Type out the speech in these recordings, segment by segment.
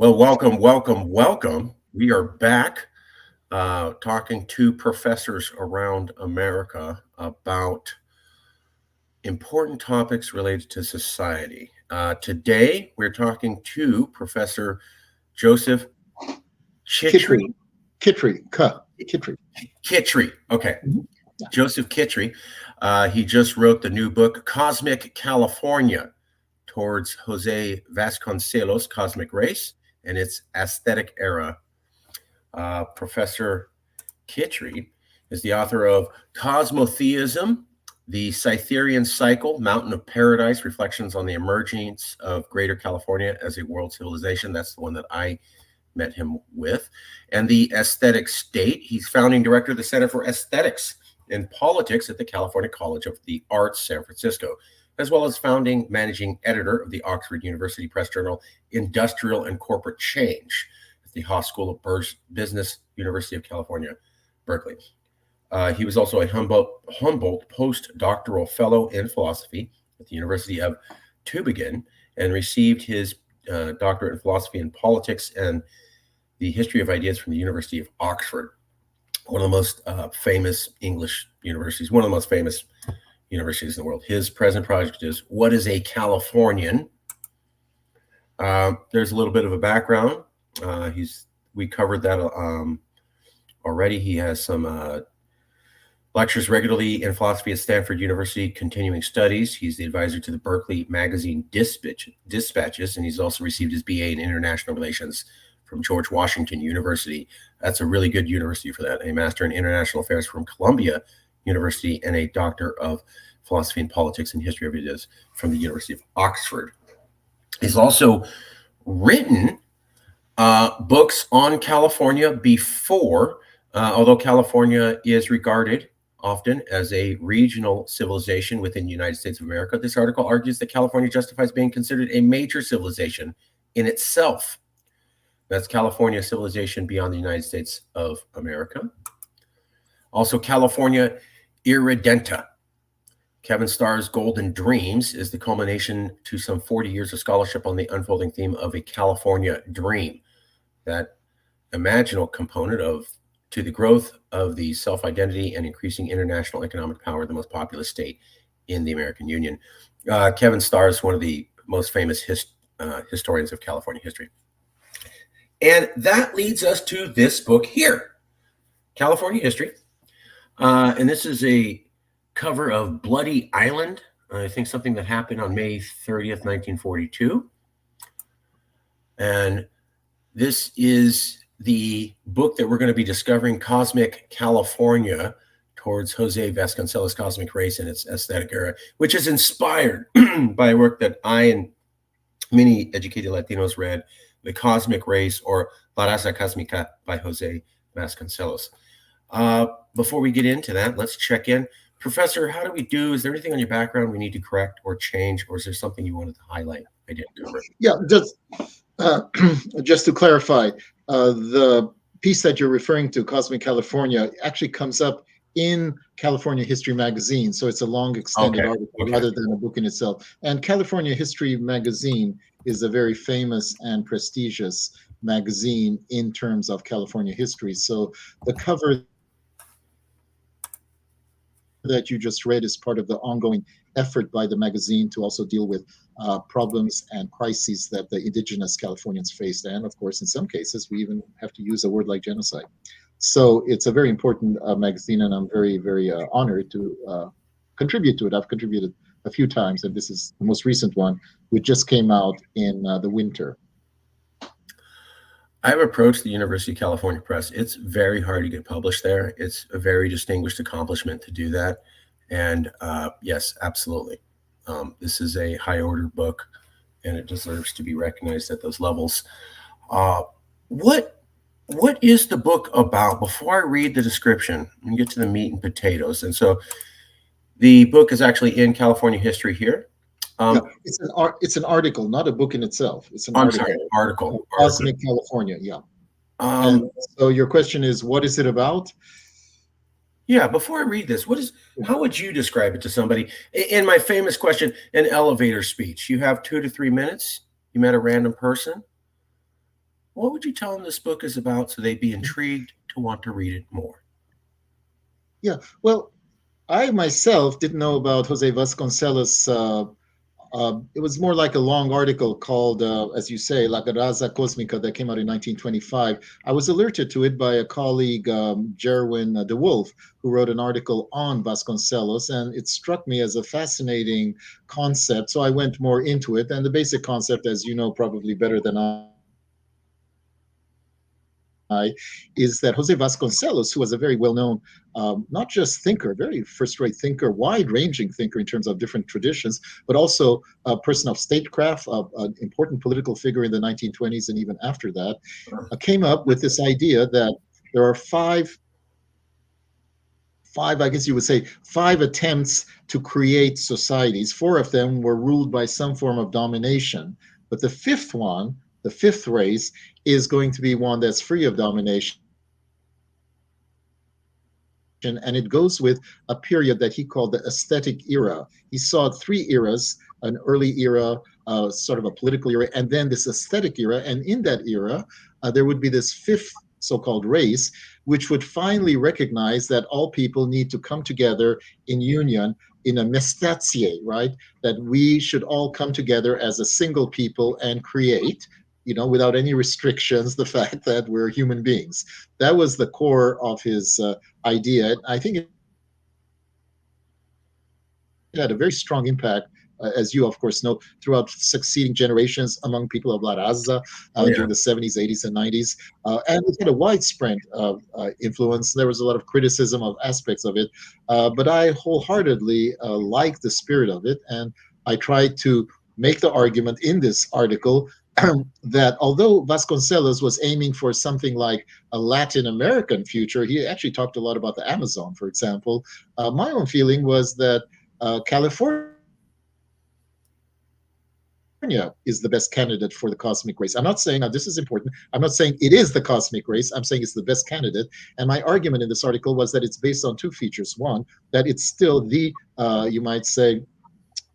Well, welcome, welcome, welcome. We are back talking to professors around America about important topics related to society. Today, we're talking to Professor Josef Chytry, Chytry. Chytry. Chytry. Okay. Mhm. Yeah. Josef Chytry. He just wrote the new book, Cosmic California, towards José Vasconcelos' Cosmic Race and its Aesthetic Era. Professor Chytry is the author of Cosmotheism, The Cytherean Cycle, Mountain of Paradise, Reflections on the Emergence of Greater California as a World Civilization. That's the one that I met him with. And The Aesthetic State. He's founding director of the Center for Aesthetics and Politics at the California College of the Arts, San Francisco, as well as founding managing editor of the Oxford University Press Journal, Industrial and Corporate Change, at the Haas School of Business, University of California, Berkeley. He was also a Humboldt postdoctoral fellow in philosophy at the University of Tübingen and received his doctorate in philosophy and politics and the history of ideas from the University of Oxford, one of the most famous English universities, one of the most famous universities in the world. His present project is What is a Californian? There's a little bit of a background. We covered that already. He has some lectures regularly in philosophy at Stanford University Continuing Studies. He's the advisor to the Berkeley Magazine Dispatches, and he's also received his BA in International Relations from George Washington University. That's a really good university for that. A Master in International Affairs from Columbia University and a Doctor of Philosophy and Politics and History of Ideas from the University of Oxford. He's also written books on California before, although California is regarded often as a regional civilization within the United States of America. This article argues that California justifies being considered a major civilization in itself. That's California civilization beyond the United States of America. Also, California Irredenta. Kevin Starr's Golden Dreams is the culmination to some 40 years of scholarship on the unfolding theme of a California dream, that imaginal component to the growth of the self-identity and increasing international economic power of the most populous state in the American Union. Kevin Starr is one of the most famous historians of California history. And that leads us to this book here, California History. And this is a cover of Bloody Island, I think something that happened on May 30th, 1942. And this is the book that we're going to be discovering, Cosmic California, towards José Vasconcelos' Cosmic Race and its Aesthetic Era, which is inspired by work that I and many educated Latinos read, The Cosmic Race, or La Raza Cósmica by José Vasconcelos. Before we get into that, let's check in. Professor, how do we do? Is there anything on your background we need to correct or change, or is there something you wanted to highlight I didn't cover? Yeah, just to clarify, the piece that you're referring to, Cosmic California, actually comes up in California History Magazine. So it's a long extended article rather than a book in itself. And California History Magazine is a very famous and prestigious magazine in terms of California history. So the cover that you just read is part of the ongoing effort by the magazine to also deal with problems and crises that the indigenous Californians faced. And of course, in some cases, we even have to use a word like genocide. So it's a very important magazine, and I'm very, very honored to contribute to it. I've contributed a few times, and this is the most recent one, which just came out in the winter. I've approached the University of California Press. It's very hard to get published there. It's a very distinguished accomplishment to do that. And yes, absolutely. This is a high order book, and it deserves to be recognized at those levels. What is the book about? Before I read the description and get to the meat and potatoes. And so the book is actually in California History here. Yeah, it's an article, not a book in itself. It's an article. Cosmic California, yeah. And so your question is, what is it about? Yeah, before I read this, how would you describe it to somebody? In my famous question, an elevator speech. You have 2 to 3 minutes. You met a random person. What would you tell them this book is about so they'd be intrigued to want to read it more? Yeah, well, I myself didn't know about Jose Vasconcelos. It was more like a long article called, as you say, La Raza Cósmica, that came out in 1925. I was alerted to it by a colleague, Jerwin de Wolf, who wrote an article on Vasconcelos, and it struck me as a fascinating concept. So I went more into it. And the basic concept, as you know probably better than I, is that Jose Vasconcelos, who was a very well known, not just thinker, very first rate thinker, wide ranging thinker in terms of different traditions, but also a person of statecraft, an important political figure in the 1920s and even after that, came up with this idea that there are five, I guess you would say, five attempts to create societies. Four of them were ruled by some form of domination. But the fifth one, the fifth race, is going to be one that's free of domination. And it goes with a period that he called the aesthetic era. He saw three eras: an early era, sort of a political era, and then this aesthetic era. And in that era, there would be this fifth so-called race, which would finally recognize that all people need to come together in union, in a mestatie, right? That we should all come together as a single people and create, without any restrictions, the fact that we're human beings. That was the core of his idea. I think it had a very strong impact, as you, of course, know, throughout succeeding generations among people of La Raza Oh, yeah. during the 70s, 80s, and 90s. And it had a widespread influence. There was a lot of criticism of aspects of it, but I wholeheartedly like the spirit of it. And I tried to make the argument in this article that although Vasconcelos was aiming for something like a Latin American future, he actually talked a lot about the Amazon, for example. My own feeling was that California is the best candidate for the cosmic race. I'm not saying, now this is important, I'm not saying it is the cosmic race, I'm saying it's the best candidate. And my argument in this article was that it's based on two features. One, that it's still you might say,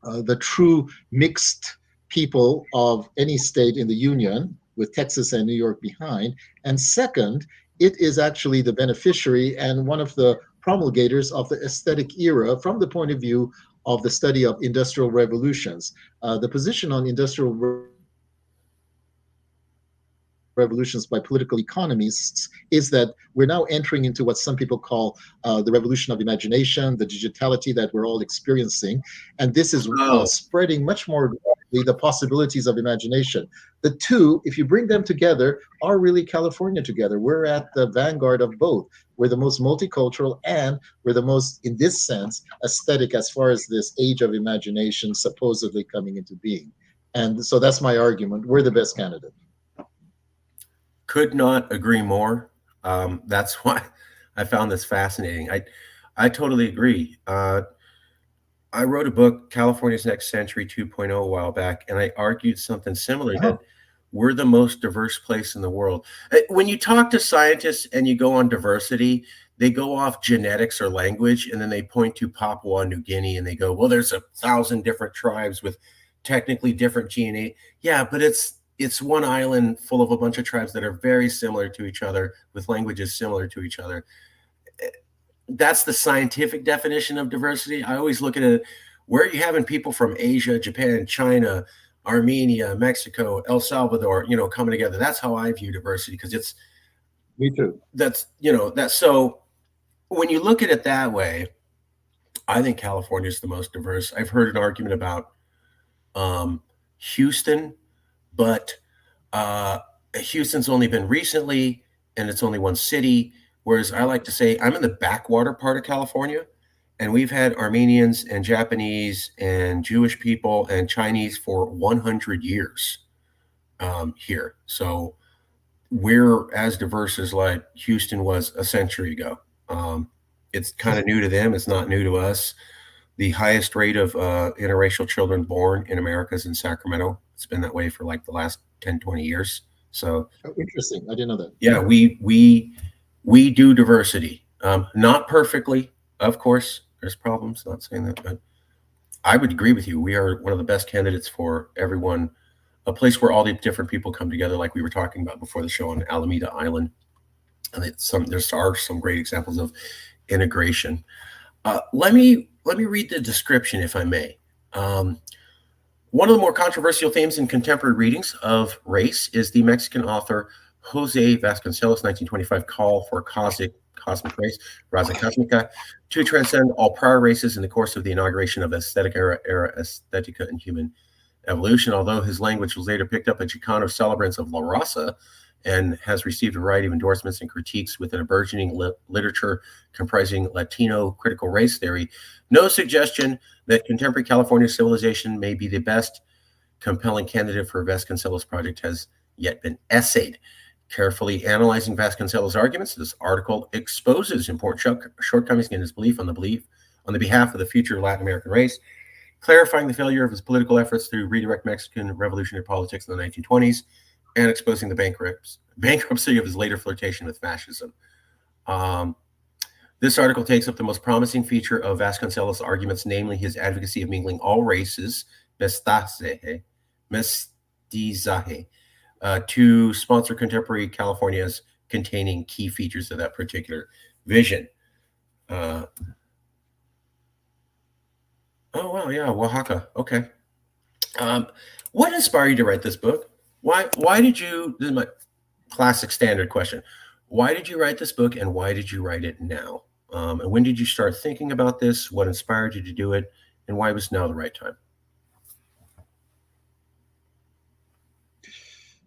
the true mixed people of any state in the Union, with Texas and New York behind. And second, it is actually the beneficiary and one of the promulgators of the aesthetic era from the point of view of the study of industrial revolutions. The position on industrial revolutions by political economists is that we're now entering into what some people call the revolution of imagination, the digitality that we're all experiencing. And this is Oh, spreading much more the possibilities of imagination. The two, if you bring them together, are really California together. We're at the vanguard of both. We're the most multicultural and we're the most, in this sense, aesthetic as far as this age of imagination supposedly coming into being. And so that's my argument. We're the best candidate. could not agree more. That's why I found this fascinating. I totally agree. I wrote a book, California's Next Century 2.0, a while back, and I argued something similar that Uh-huh. we're the most diverse place in the world. When you talk to scientists and you go on diversity, they go off genetics or language, and then they point to Papua New Guinea and they go, well, there's 1,000 different tribes with technically different DNA. Yeah, but it's one island full of a bunch of tribes that are very similar to each other with languages similar to each other. That's the scientific definition of diversity. I always look at it, where are you having people from Asia, Japan, China, Armenia, Mexico, El Salvador, coming together. That's how I view diversity, because Me too. that's so when you look at it that way, I think California is the most diverse. I've heard an argument about Houston, but uh, Houston's only been recently, and it's only one city. Whereas I like to say I'm in the backwater part of California, and we've had Armenians and Japanese and Jewish people and Chinese for 100 years here. So we're as diverse as like Houston was a century ago. It's kind of new to them. It's not new to us. The highest rate of interracial children born in America is in Sacramento. It's been that way for like the last 10, 20 years. So Oh, interesting. I didn't know that. yeah, we do diversity. Not perfectly, of course. There's problems. Not saying that, but I would agree with you. We are one of the best candidates for everyone a place where all the different people come together, like we were talking about before the show on Alameda Island. And there are some great examples of integration. Let me read the description, if I may. Um, One of the more controversial themes in contemporary readings of race is the Mexican author Jose Vasconcelos' 1925 call for cosmic race, Raza Cosmica, to transcend all prior races in the course of the inauguration of era Aesthetica and Human Evolution. Although his language was later picked up by Chicano celebrants of La Raza and has received a variety of endorsements and critiques within a burgeoning literature comprising Latino critical race theory, no suggestion that contemporary California civilization may be the best compelling candidate for Vasconcelos' project has yet been essayed. Carefully analyzing Vasconcelos' arguments, this article exposes important shortcomings in his belief on the behalf of the future Latin American race, clarifying the failure of his political efforts to redirect Mexican revolutionary politics in the 1920s, and exposing the bankruptcy of his later flirtation with fascism. Um, this article takes up the most promising feature of Vasconcelos' arguments, namely his advocacy of mingling all races, mestizaje, to sponsor contemporary California's containing key features of that particular vision. Oh, wow, yeah, Oaxaca. Okay. What inspired you to write this book? Why did you, this is my classic standard question. Why did you write this book and why did you write it now? And when did you start thinking about this? What inspired you to do it? And why was now the right time?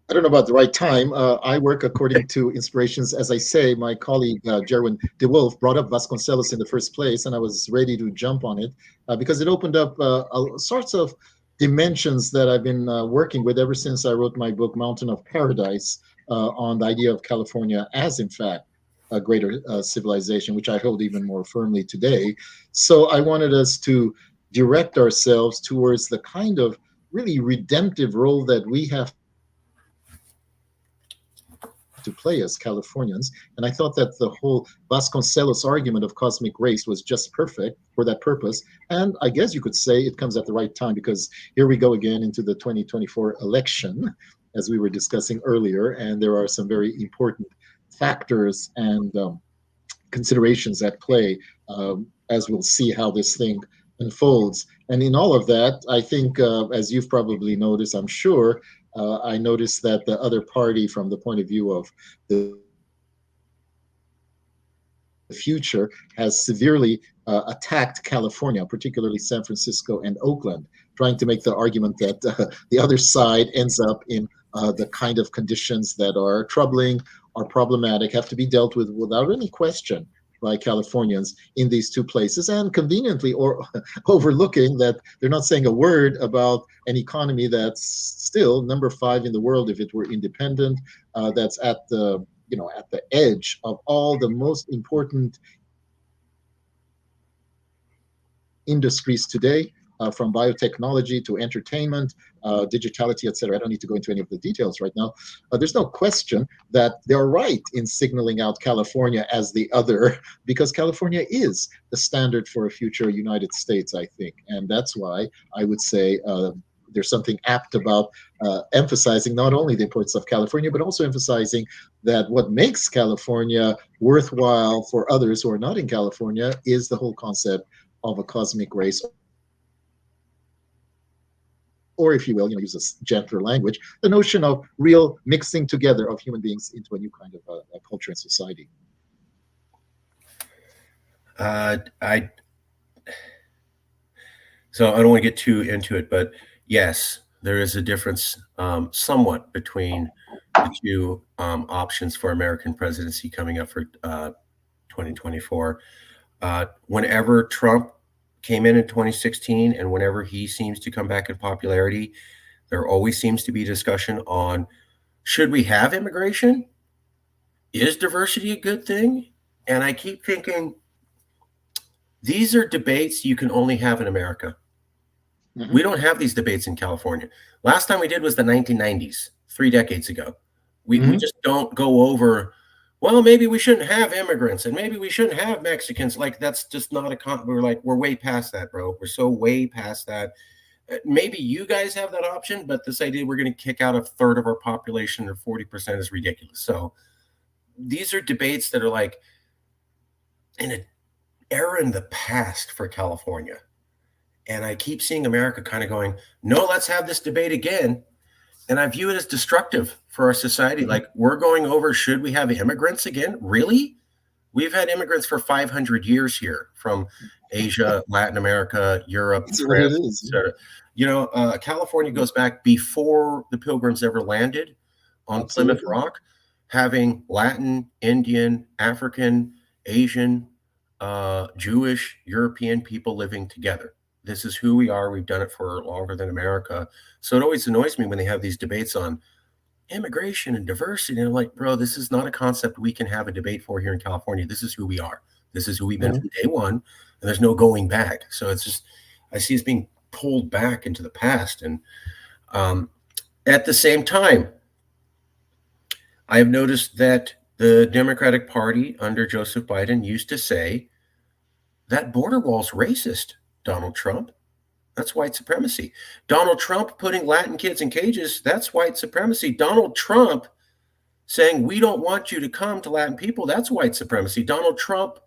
I don't know about the right time. I work according to inspirations. As I say, my colleague Jerwin DeWolf brought up Vasconcelos in the first place, and I was ready to jump on it because it opened up sorts of dimensions that I've been working with ever since I wrote my book, Mountain of Paradise, on the idea of California as, in fact, a greater civilization, which I hold even more firmly today. So I wanted us to direct ourselves towards the kind of really redemptive role that we have to play as Californians. And I thought that the whole Vasconcelos argument of cosmic race was just perfect for that purpose. And I guess you could say it comes at the right time because here we go again into the 2024 election, as we were discussing earlier. And there are some very important factors and considerations at play as we'll see how this thing unfolds. And in all of that, I think, as you've probably noticed, I'm sure, I noticed that the other party, from the point of view of the future, has severely attacked California, particularly San Francisco and Oakland, trying to make the argument that the other side ends up in the kind of conditions that are troubling, are problematic, have to be dealt with without any question by Californians in these two places, and conveniently or overlooking that they're not saying a word about an economy that's still number 5 in the world if it were independent, that's at the at the edge of all the most important industries today, from biotechnology to entertainment, digitality, etc. I don't need to go into any of the details right now. There's no question that they're right in signaling out California as the other, because California is the standard for a future United States, I think. And that's why I would say there's something apt about emphasizing not only the importance of California, but also emphasizing that what makes California worthwhile for others who are not in California is the whole concept of a cosmic race, or if you will, use a gentler language, the notion of real mixing together of human beings into a new kind of a culture and society. I So I don't want to get too into it, but yes, there is a difference somewhat between the two options for American presidency coming up for 2024. Whenever Trump came in 2016 and whenever he seems to come back in popularity, there always seems to be discussion on, should we have immigration? Is diversity a good thing? And I keep thinking, these are debates you can only have in America. Mm-hmm. We don't have these debates in California. Last time we did was the 1990s, 3 decades ago. We just don't go over, well, maybe we shouldn't have immigrants and maybe we shouldn't have Mexicans. Like, that's just not we're way past that, bro. We're so way past that. maybe you guys have that option, but this idea we're going to kick out a third of our population or 40% is ridiculous. So these are debates that are like in an era in the past for California. And I keep seeing America kind of going, no, let's have this debate again. And I view it as destructive for our society. Like, we're going over, should we have immigrants again? Really? We've had immigrants for 500 years here from Asia, Latin America, Europe, That's what it France, is. etc. You know, California goes back before the Pilgrims ever landed on Absolutely. Plymouth Rock, having Latin, Indian, African, Asian, Jewish, European people living together. This is who we are. We've done it for longer than America. So it always annoys me when they have these debates on immigration and diversity. And I'm like, bro, this is not a concept we can have a debate for here in California. This is who we are. This is who we've been from day one. And there's no going back. So it's just, I see us being pulled back into the past. And at the same time, I have noticed that the Democratic Party under Joseph Biden used to say that border wall's racist, Donald Trump. That's white supremacy. Donald Trump putting Latin kids in cages, that's white supremacy. Donald Trump saying, we don't want you to come to Latin people, that's white supremacy. Donald Trump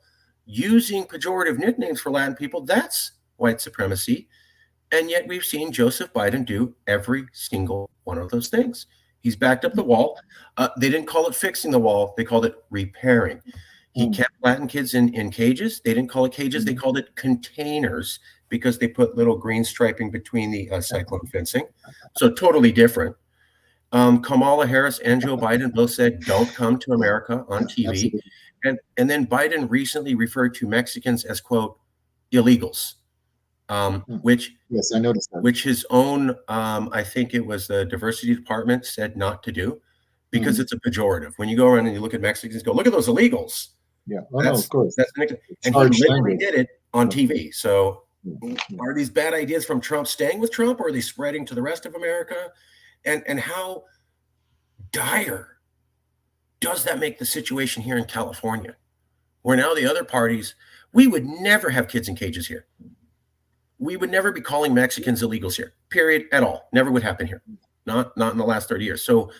using pejorative nicknames for Latin people, that's white supremacy. And yet we've seen Joseph Biden do every single one of those things. He's backed up the wall. They didn't call it fixing the wall. They called it repairing. He kept Latin kids in cages. They didn't call it cages. They called it containers because they put little green striping between the cyclone fencing. So totally different. Kamala Harris and Joe Biden both said, don't come to America on TV. And then Biden recently referred to Mexicans as, quote, illegals. Which yes, I noticed that. Which his own, I think it was the diversity department said not to do because it's a pejorative. When you go around and you look at Mexicans, go look at those illegals. Yeah, no, of course. And he literally did it on TV. So are these bad ideas from Trump staying with Trump, or are they spreading to the rest of America? And how dire does that make the situation here in California, where now the other parties, we would never have kids in cages here. We would never be calling Mexicans illegals here, period, at all. Never would happen here. Not in the last 30 years. So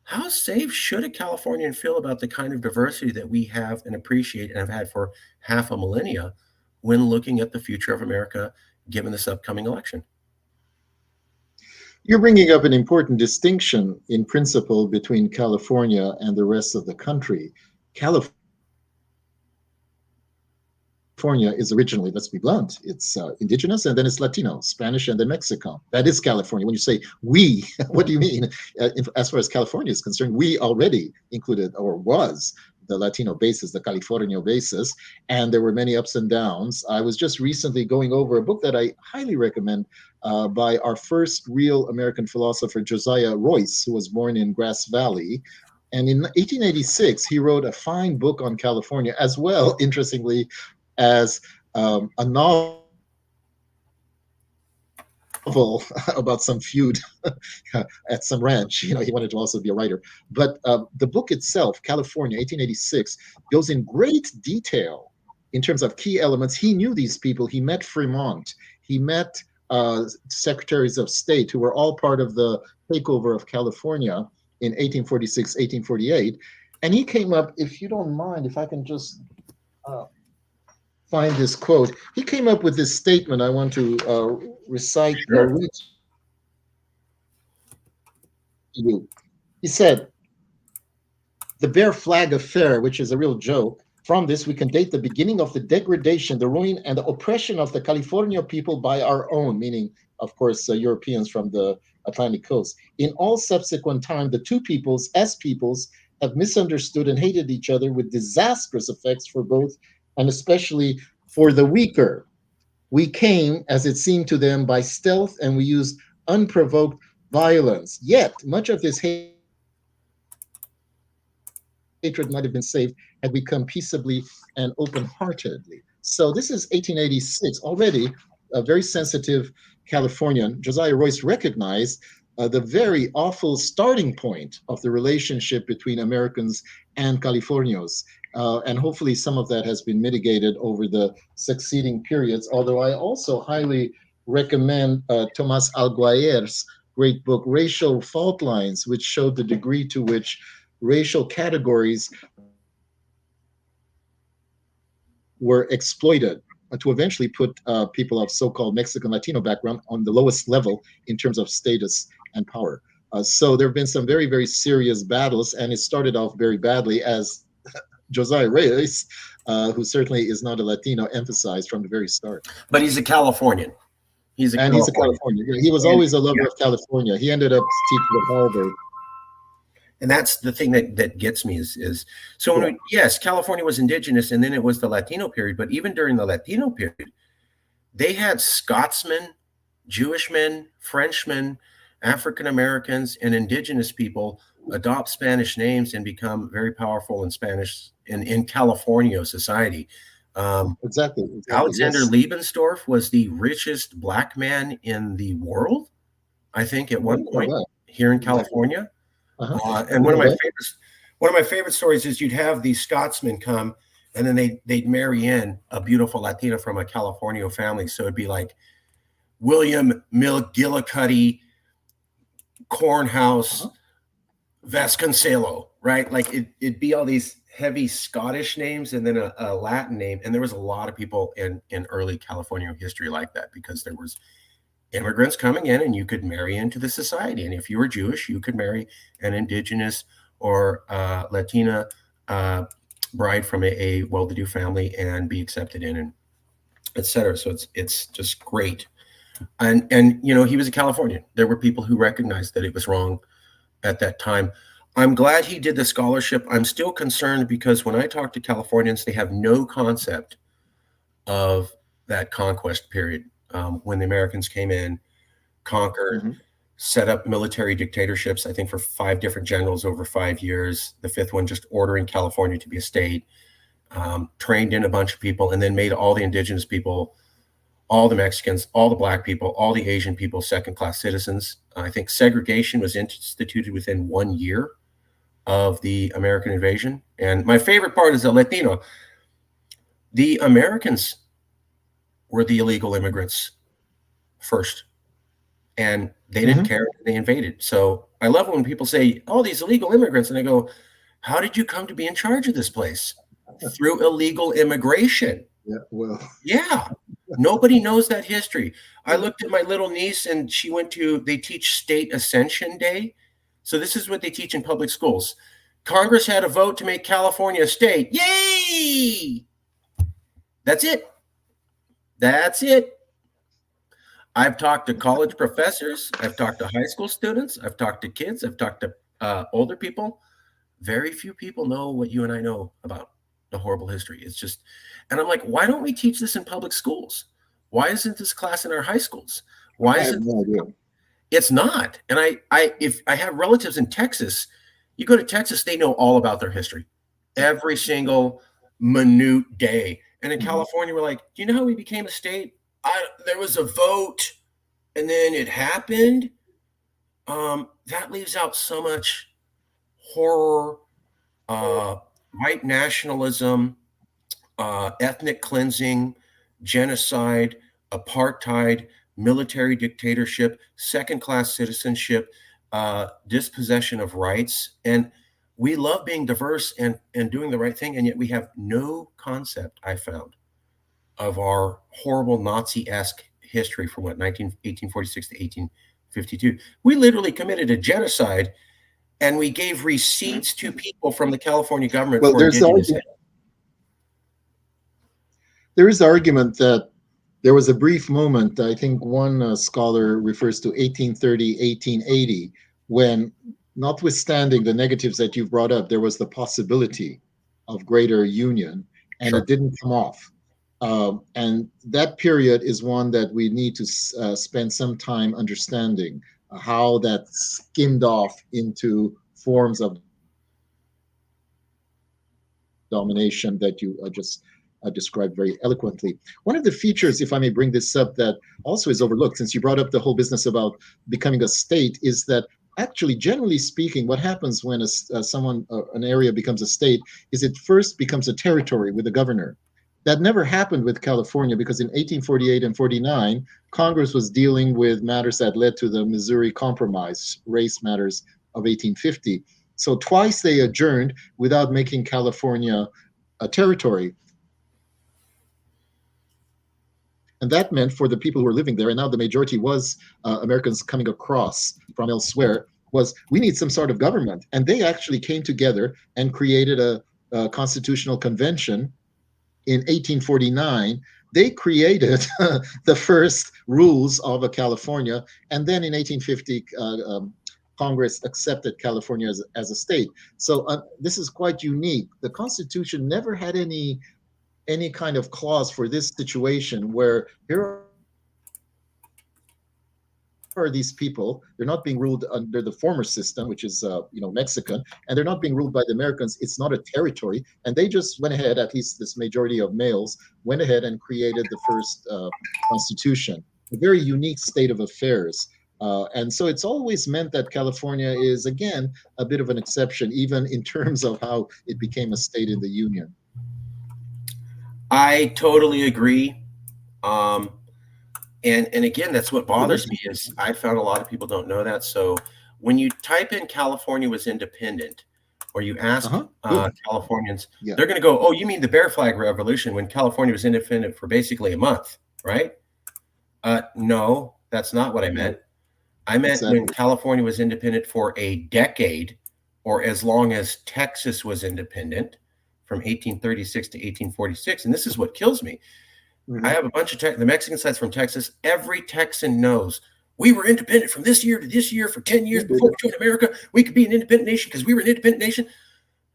how safe should a Californian feel about the kind of diversity that we have and appreciate and have had for half a millennia when looking at the future of America, given this upcoming election? You're bringing up an important distinction in principle between California and the rest of the country. California is originally, let's be blunt, it's indigenous and then it's Latino, Spanish and then Mexican. That is California. When you say we, what do you mean? As far as California is concerned, we already included, or was, the Latino basis, the Californio basis, and there were many ups and downs. I was just recently going over a book that I highly recommend by our first real American philosopher, Josiah Royce, who was born in Grass Valley. And in 1886, he wrote a fine book on California, as well, interestingly, as a novel about some feud at some ranch. You know, he wanted to also be a writer. But the book itself, California, 1886, goes in great detail in terms of key elements. He knew these people. He met Fremont. He met secretaries of state who were all part of the takeover of California in 1846, 1848. And he came up, if you don't mind, if I can just find this quote. He came up with this statement I want to recite or read to you. He said, the Bear Flag affair, which is a real joke, from this we can date the beginning of the degradation, the ruin, and the oppression of the California people by our own, meaning, of course, Europeans from the Atlantic coast. In all subsequent time, the two peoples, as peoples, have misunderstood and hated each other with disastrous effects for both, and especially for the weaker. We came, as it seemed to them, by stealth, and we used unprovoked violence. Yet, much of this hatred might have been saved had we come peaceably and open-heartedly. So this is 1886, already a very sensitive Californian. Josiah Royce recognized the very awful starting point of the relationship between Americans and Californios. And hopefully some of that has been mitigated over the succeeding periods, although I also highly recommend Tomas Alguayer's great book, Racial Fault Lines, which showed the degree to which racial categories were exploited to eventually put people of so-called Mexican Latino background on the lowest level in terms of status and power. So there have been some very, very serious battles, and it started off very badly, as Josiah Reyes, who certainly is not a Latino, emphasized from the very start. But he's a Californian. He's a And he's a Californian. Californian. He was And, always a lover yeah. of California. He ended up teaching at Harvard. And that's the thing that gets me is so when yes, California was indigenous and then it was the Latino period, but even during the Latino period, they had Scotsmen, Jewish men, Frenchmen, African Americans, and indigenous people adopt Spanish names and become very powerful in Spanish in California society. Exactly. Alexander Yes. Lebensdorf was the richest black man in the world, I think, at one point here in California. And one of my favorite stories is you'd have these Scotsmen come, and then they'd marry in a beautiful Latina from a California family. So it'd be like William McGillicuddy, Cornhouse, Vasconcelos, right? Like it'd be all these heavy Scottish names and then a Latin name. And there was a lot of people in early California history like that because there was immigrants coming in and you could marry into the society. And if you were Jewish, you could marry an indigenous or Latina bride from a well-to-do family and be accepted in, and et cetera. So it's just great. And you know, he was a Californian. There were people who recognized that it was wrong at that time. I'm glad he did the scholarship. I'm still concerned because when I talk to Californians, they have no concept of that conquest period. When the Americans came in, conquered, set up military dictatorships, I think for 5 different generals over 5 years, the 5th one just ordering California to be a state, trained in a bunch of people, and then made all the indigenous people, all the Mexicans, all the black people, all the Asian people second-class citizens. I think segregation was instituted within 1 year of the American invasion. And my favorite part is the Latino. The Americans were the illegal immigrants first, and they didn't care when they invaded. So I love when people say, oh, these illegal immigrants, and I go, how did you come to be in charge of this place? Through illegal immigration. Yeah, nobody knows that history. I looked at my little niece and they teach State Ascension Day. So this is what they teach in public schools. Congress had a vote to make California a state. Yay! That's it. That's it. I've talked to college professors. I've talked to high school students. I've talked to kids. I've talked to older people. Very few people know what you and I know about the horrible history. It's just, and I'm like, why don't we teach this in public schools? Why isn't this class in our high schools? Why isn't no idea. It's not. And if I have relatives in Texas, you go to Texas, they know all about their history, every single minute day. And in California, we're like, do you know how we became a state? There was a vote, and then it happened. That leaves out so much horror, white nationalism, ethnic cleansing, genocide, apartheid, military dictatorship, second-class citizenship, dispossession of rights. And we love being diverse and doing the right thing, and yet we have no concept, I found, of our horrible Nazi-esque history from 1846 to 1852. We literally committed a genocide, and we gave receipts to people from the California government. Well, there is the argument that there was a brief moment, I think one scholar refers to 1830, 1880, when, notwithstanding the negatives that you've brought up, there was the possibility of greater union, and it didn't come off. And that period is one that we need to spend some time understanding how that skimmed off into forms of domination that you just described very eloquently. One of the features, if I may bring this up, that also is overlooked, since you brought up the whole business about becoming a state, is that actually, generally speaking, what happens when an area becomes a state is it first becomes a territory with a governor. That never happened with California because in 1848 and 49, Congress was dealing with matters that led to the Missouri Compromise, race matters of 1850. So twice they adjourned without making California a territory. And that meant for the people who were living there, and now the majority was Americans coming across from elsewhere, was we need some sort of government. And they actually came together and created a constitutional convention in 1849. They created the first rules of a California, and then in 1850, Congress accepted California as a state. So this is quite unique. The Constitution never had any kind of clause for this situation where here are these people, they're not being ruled under the former system, which is Mexican, and they're not being ruled by the Americans. It's not a territory, and they just went ahead, at least this majority of males went ahead and created the first constitution. A very unique state of affairs. And so it's always meant that California is, again, a bit of an exception, even in terms of how it became a state in the Union. I totally agree. And again, that's what bothers me is I found a lot of people don't know that. So when you type in California was independent, or you ask Californians, they're going to go, "Oh, you mean the Bear Flag Revolution when California was independent for basically a month, right?" No, that's not what I meant. I meant when California was independent for a decade, or as long as Texas was independent, from 1836 to 1846. And this is what kills me. I have a bunch of the Mexican sides from Texas. Every Texan knows we were independent from this year to this year for 10 years before we joined America. We could be an independent nation because we were an independent nation.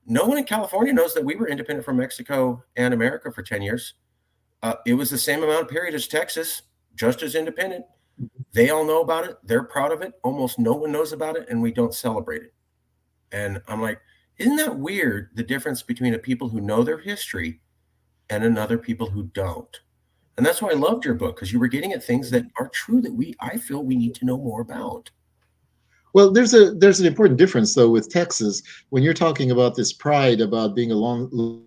No one in California knows that we were independent from Mexico and America for 10 years. It was the same amount of period as Texas, just as independent. They all know about it. They're proud of it. Almost no one knows about it, and we don't celebrate it. And I'm like, isn't that weird, the difference between a people who know their history and another people who don't? And that's why I loved your book, because you were getting at things that are true that I feel we need to know more about. Well, there's an important difference, though, with Texas. When you're talking about this pride about being a Lone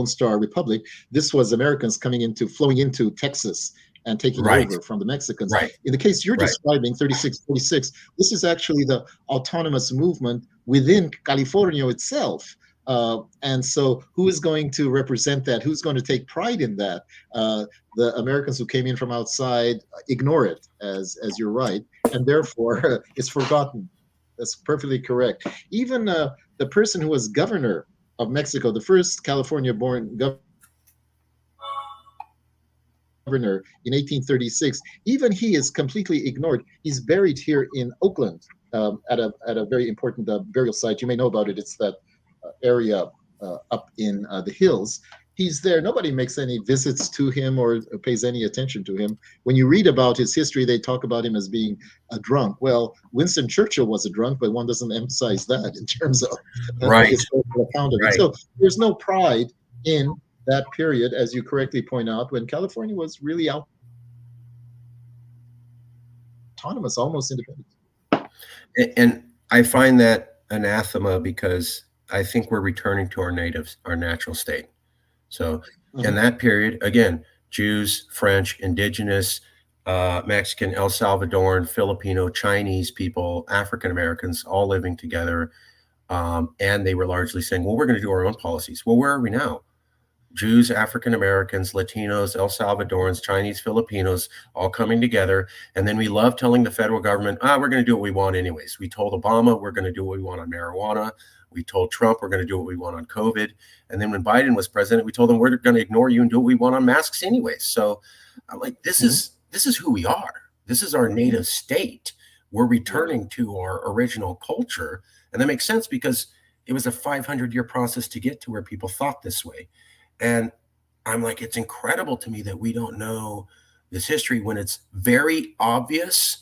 Star Republic, this was Americans flowing into Texas and taking over from the Mexicans. In the case you're describing, 3646, this is actually the autonomous movement within California itself. And so who is going to represent that? Who's going to take pride in that? The Americans who came in from outside ignore it, as you're right, and therefore it's forgotten. That's perfectly correct. Even the person who was governor of Mexico, the first California-born governor in 1836, even he is completely ignored. He's buried here in Oakland at a very important burial site. You may know about it. It's that area up in the hills. He's there. Nobody makes any visits to him or pays any attention to him. When you read about his history, they talk about him as being a drunk. Well, Winston Churchill was a drunk, but one doesn't emphasize that in terms of the historical account of it. So there's no pride in that period, as you correctly point out, when California was really autonomous, almost independent. And I find that anathema because I think we're returning to our natural state. So in that period, again, Jews, French, indigenous, Mexican, El Salvadoran, Filipino, Chinese people, African Americans, all living together. And they were largely saying, well, we're going to do our own policies. Well, where are we now? Jews, African Americans, Latinos, El Salvadorans, Chinese, Filipinos, all coming together. And then we love telling the federal government, we're going to do what we want anyways. We told Obama we're going to do what we want on marijuana. We told Trump we're going to do what we want on COVID. And then when Biden was president, we told them we're going to ignore you and do what we want on masks anyways. So I'm like, this is who we are. This is our native state. We're returning to our original culture. And that makes sense because it was a 500-year process to get to where people thought this way. And I'm like, it's incredible to me that we don't know this history when it's very obvious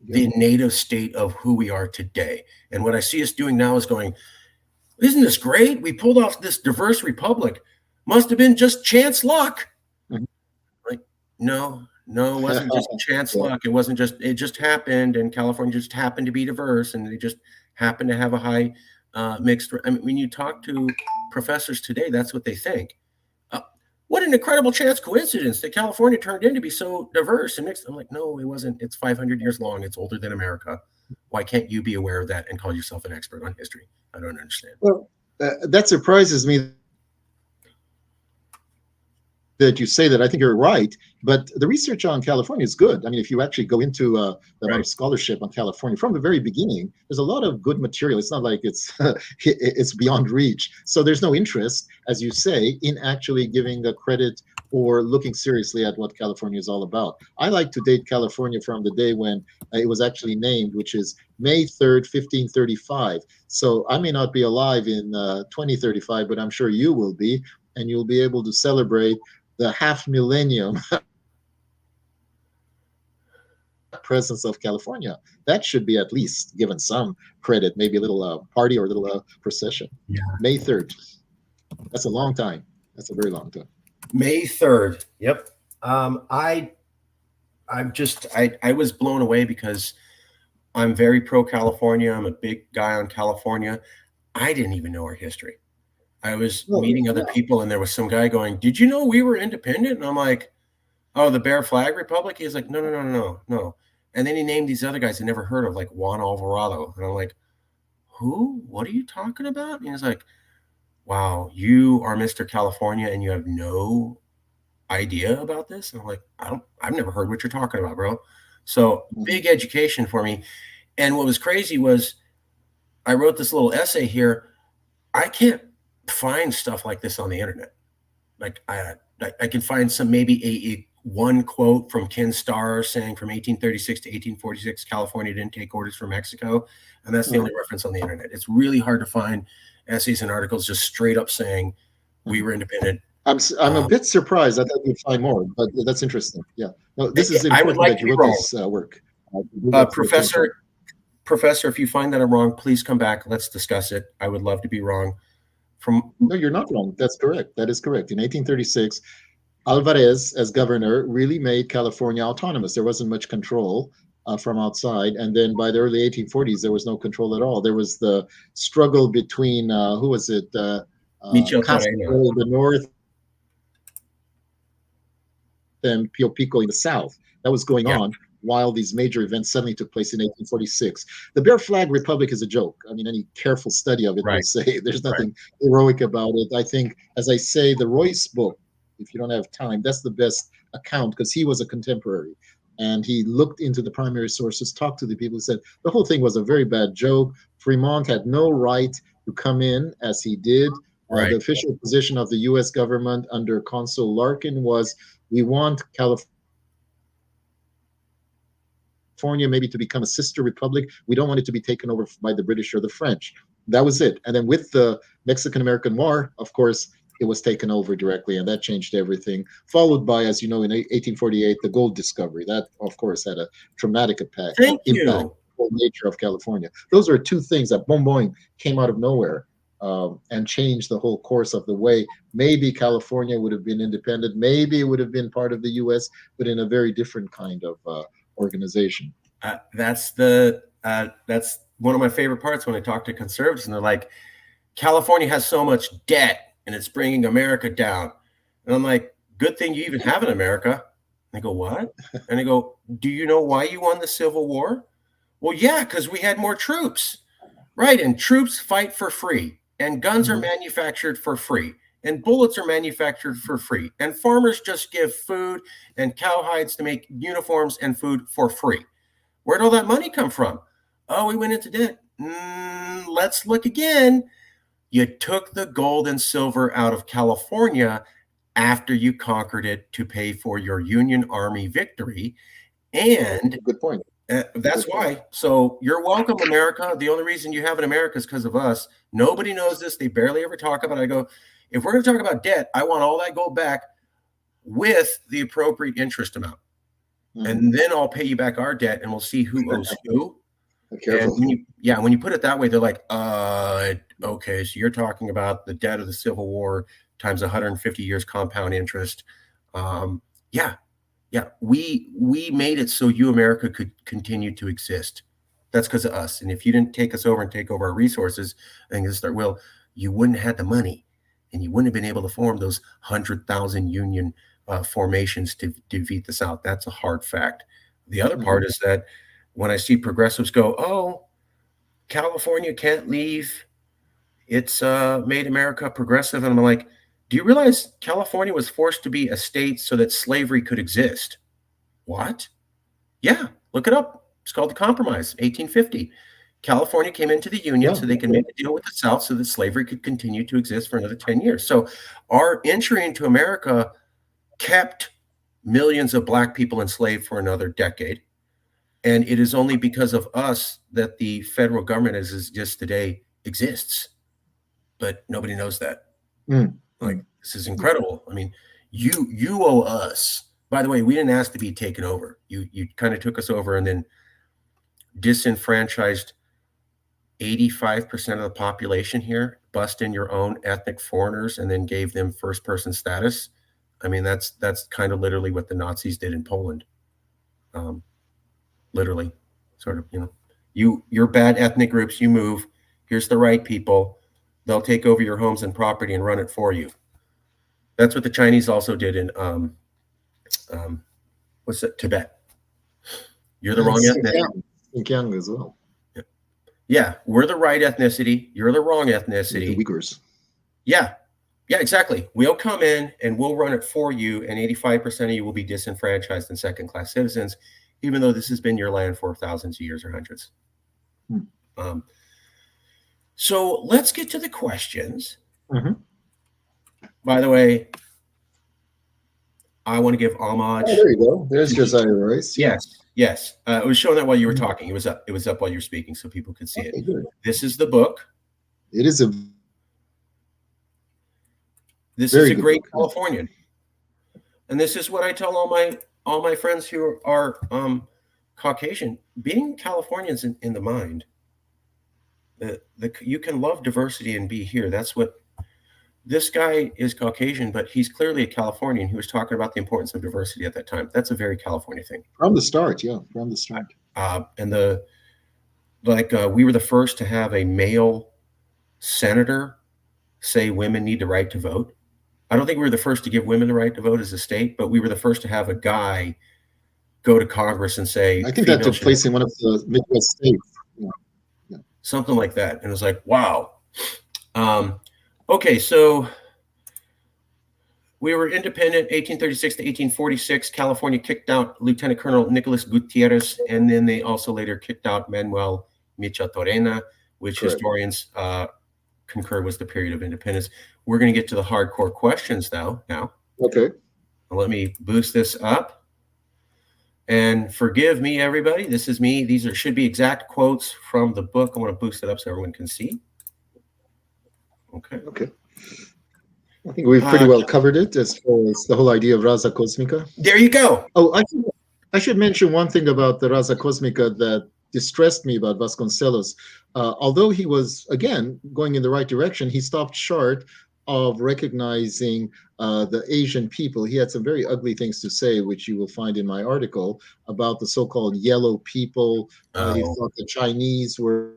the native state of who we are today. And what I see us doing now is going, isn't this great? We pulled off this diverse republic. Must have been just chance luck. Like, no, it wasn't just chance luck. It just happened. And California just happened to be diverse. And they just happened to have a high mixed. I mean, when you talk to professors today, that's what they think. Uh, what an incredible chance coincidence that California turned in to be so diverse and mixed. I'm like, no, it wasn't. It's 500 years long. It's older than America. Why can't you be aware of that and call yourself an expert on history? I don't understand. Well, that surprises me that you say that. I think you're right, but the research on California is good. I mean, if you actually go into the amount of scholarship on California from the very beginning, there's a lot of good material. It's not like it's it's beyond reach. So there's no interest, as you say, in actually giving the credit or looking seriously at what California is all about. I like to date California from the day when it was actually named, which is May 3rd, 1535. So I may not be alive in 2035, but I'm sure you will be, and you'll be able to celebrate the half millennium presence of California. That should be at least given some credit, maybe a little party or a little procession. Yeah. May 3rd. That's a long time. That's a very long time. May 3rd. Yep. I was blown away because I'm very pro California. I'm a big guy on California. I didn't even know our history. I was meeting other people, and there was some guy going, "Did you know we were independent?" And I'm like, "Oh, the Bear Flag Republic?" He's like, No. And then he named these other guys I never heard of, like Juan Alvarado. And I'm like, who? What are you talking about? And he's like, wow, you are Mr. California and you have no idea about this? And I'm like, I've never heard what you're talking about, bro. So big education for me. And what was crazy was I wrote this little essay here. I can't find stuff like this on the internet. Like I can find some, maybe a one quote from Ken Starr saying from 1836 to 1846, California didn't take orders from Mexico. And that's the only reference on the internet. It's really hard to find essays and articles just straight up saying we were independent. I'm a bit surprised. I thought you'd find more, but that's interesting. Yeah. No, this is important that you wrote this work. Professor, if you find that I'm wrong, please come back. Let's discuss it. I would love to be wrong. No, you're not wrong. That's correct. That is correct. In 1836, Alvarez, as governor, really made California autonomous. There wasn't much control from outside. And then by the early 1840s, there was no control at all. There was the struggle between, who was it? Castro in the north and Pio Pico in the south. That was going on while these major events suddenly took place in 1846. The Bear Flag Republic is a joke. I mean, any careful study of it will say there's nothing heroic about it. I think, as I say, the Royce book, if you don't have time, that's the best account because he was a contemporary. And he looked into the primary sources, talked to the people, said the whole thing was a very bad joke. Fremont had no right to come in as he did. The official position of the U.S. government under Consul Larkin was, we want California maybe to become a sister republic. We don't want it to be taken over by the British or the French. That was it. And then with the Mexican-American War, of course, it was taken over directly, and that changed everything. Followed by, as you know, in 1848, the gold discovery. That, of course, had a traumatic impact on the nature of California. Those are two things that boing came out of nowhere and changed the whole course of the way. Maybe California would have been independent. Maybe it would have been part of the U.S., but in a very different kind of organization. That's one of my favorite parts when I talk to conservatives, and they're like, California has so much debt and it's bringing America down. And I'm like, good thing you even have in America. And they go, what? And I go, do you know why you won the Civil War? Well, yeah, because we had more troops. Right. And troops fight for free. And guns are manufactured for free. And bullets are manufactured for free. And farmers just give food and cowhides to make uniforms and food for free. Where'd all that money come from? Oh, we went into debt. Let's look again. You took the gold and silver out of California after you conquered it to pay for your Union Army victory. And good point. That's why. So you're welcome, America. The only reason you have an America is because of us. Nobody knows this. They barely ever talk about it. I go, if we're going to talk about debt, I want all that gold back with the appropriate interest amount. And then I'll pay you back our debt and we'll see who owes who. And when you put it that way, they're like, okay, so you're talking about the debt of the Civil War times 150 years compound interest. We made it so you, America, could continue to exist. That's because of us. And if you didn't take us over and take over our resources and start, well, you wouldn't have the money. and you wouldn't have been able to form those 100,000 Union formations to defeat the South. That's a hard fact. The other part is that when I see progressives go, oh, California can't leave, it's made America progressive. And I'm like, do you realize California was forced to be a state so that slavery could exist? What? Yeah, look it up. It's called the Compromise, 1850. California came into the Union so they can make a deal with the South so that slavery could continue to exist for another 10 years. So our entry into America kept millions of Black people enslaved for another decade. And it is only because of us that the federal government as it exists today exists. But nobody knows that. Like, this is incredible. I mean, you owe us. By the way, we didn't ask to be taken over. You kind of took us over and then disenfranchised 85% of the population here, bussed in your own ethnic foreigners, and then gave them first person status. I mean, that's kind of literally what the Nazis did in Poland. Literally, sort of, you're bad ethnic groups, you move. Here's the right people. They'll take over your homes and property and run it for you. That's what the Chinese also did in what's it, Tibet. You're the wrong ethnicity. Xinjiang as well. Yeah, we're the right ethnicity. You're the wrong ethnicity. The Uyghurs. Yeah, exactly. We'll come in and we'll run it for you, and 85% of you will be disenfranchised and second-class citizens, even though this has been your land for thousands of years or hundreds. So let's get to the questions. By the way, I want to give homage. Oh, there you go. There's Josiah Royce. Yes. It was showing that while you were talking. It was up while you were speaking, so people could see it. Good. This is the book. It is a. This is a great Californian, and this is what I tell all my friends who are Caucasian. Being Californians in the mind, you can love diversity and be here. That's what this guy is. Caucasian, but he's clearly a Californian who was talking about the importance of diversity at that time. That's a very California thing. From the start, yeah, from the start. And we were the first to have a male senator say women need the right to vote. I don't think we were the first to give women the right to vote as a state, but we were the first to have a guy go to Congress and say, I think that took place in one of the Midwest states. Yeah. Something like that. And it was like, wow. Okay, so we were independent 1836 to 1846. California kicked out Lieutenant Colonel Nicholas Gutierrez, and then they also later kicked out Manuel Michatorena, which historians concur was the period of independence. We're going to get to the hardcore questions now. Okay. Let me boost this up. And forgive me, everybody. This is me. These should be exact quotes from the book. I want to boost it up so everyone can see. Okay. I think we've pretty well covered it as far as the whole idea of Raza Cosmica. There you go. Oh, I should mention one thing about the Raza Cosmica that distressed me about Vasconcelos. Although he was, again, going in the right direction, he stopped short of recognizing the Asian people. He had some very ugly things to say, which you will find in my article, about the so-called yellow people. He thought the Chinese were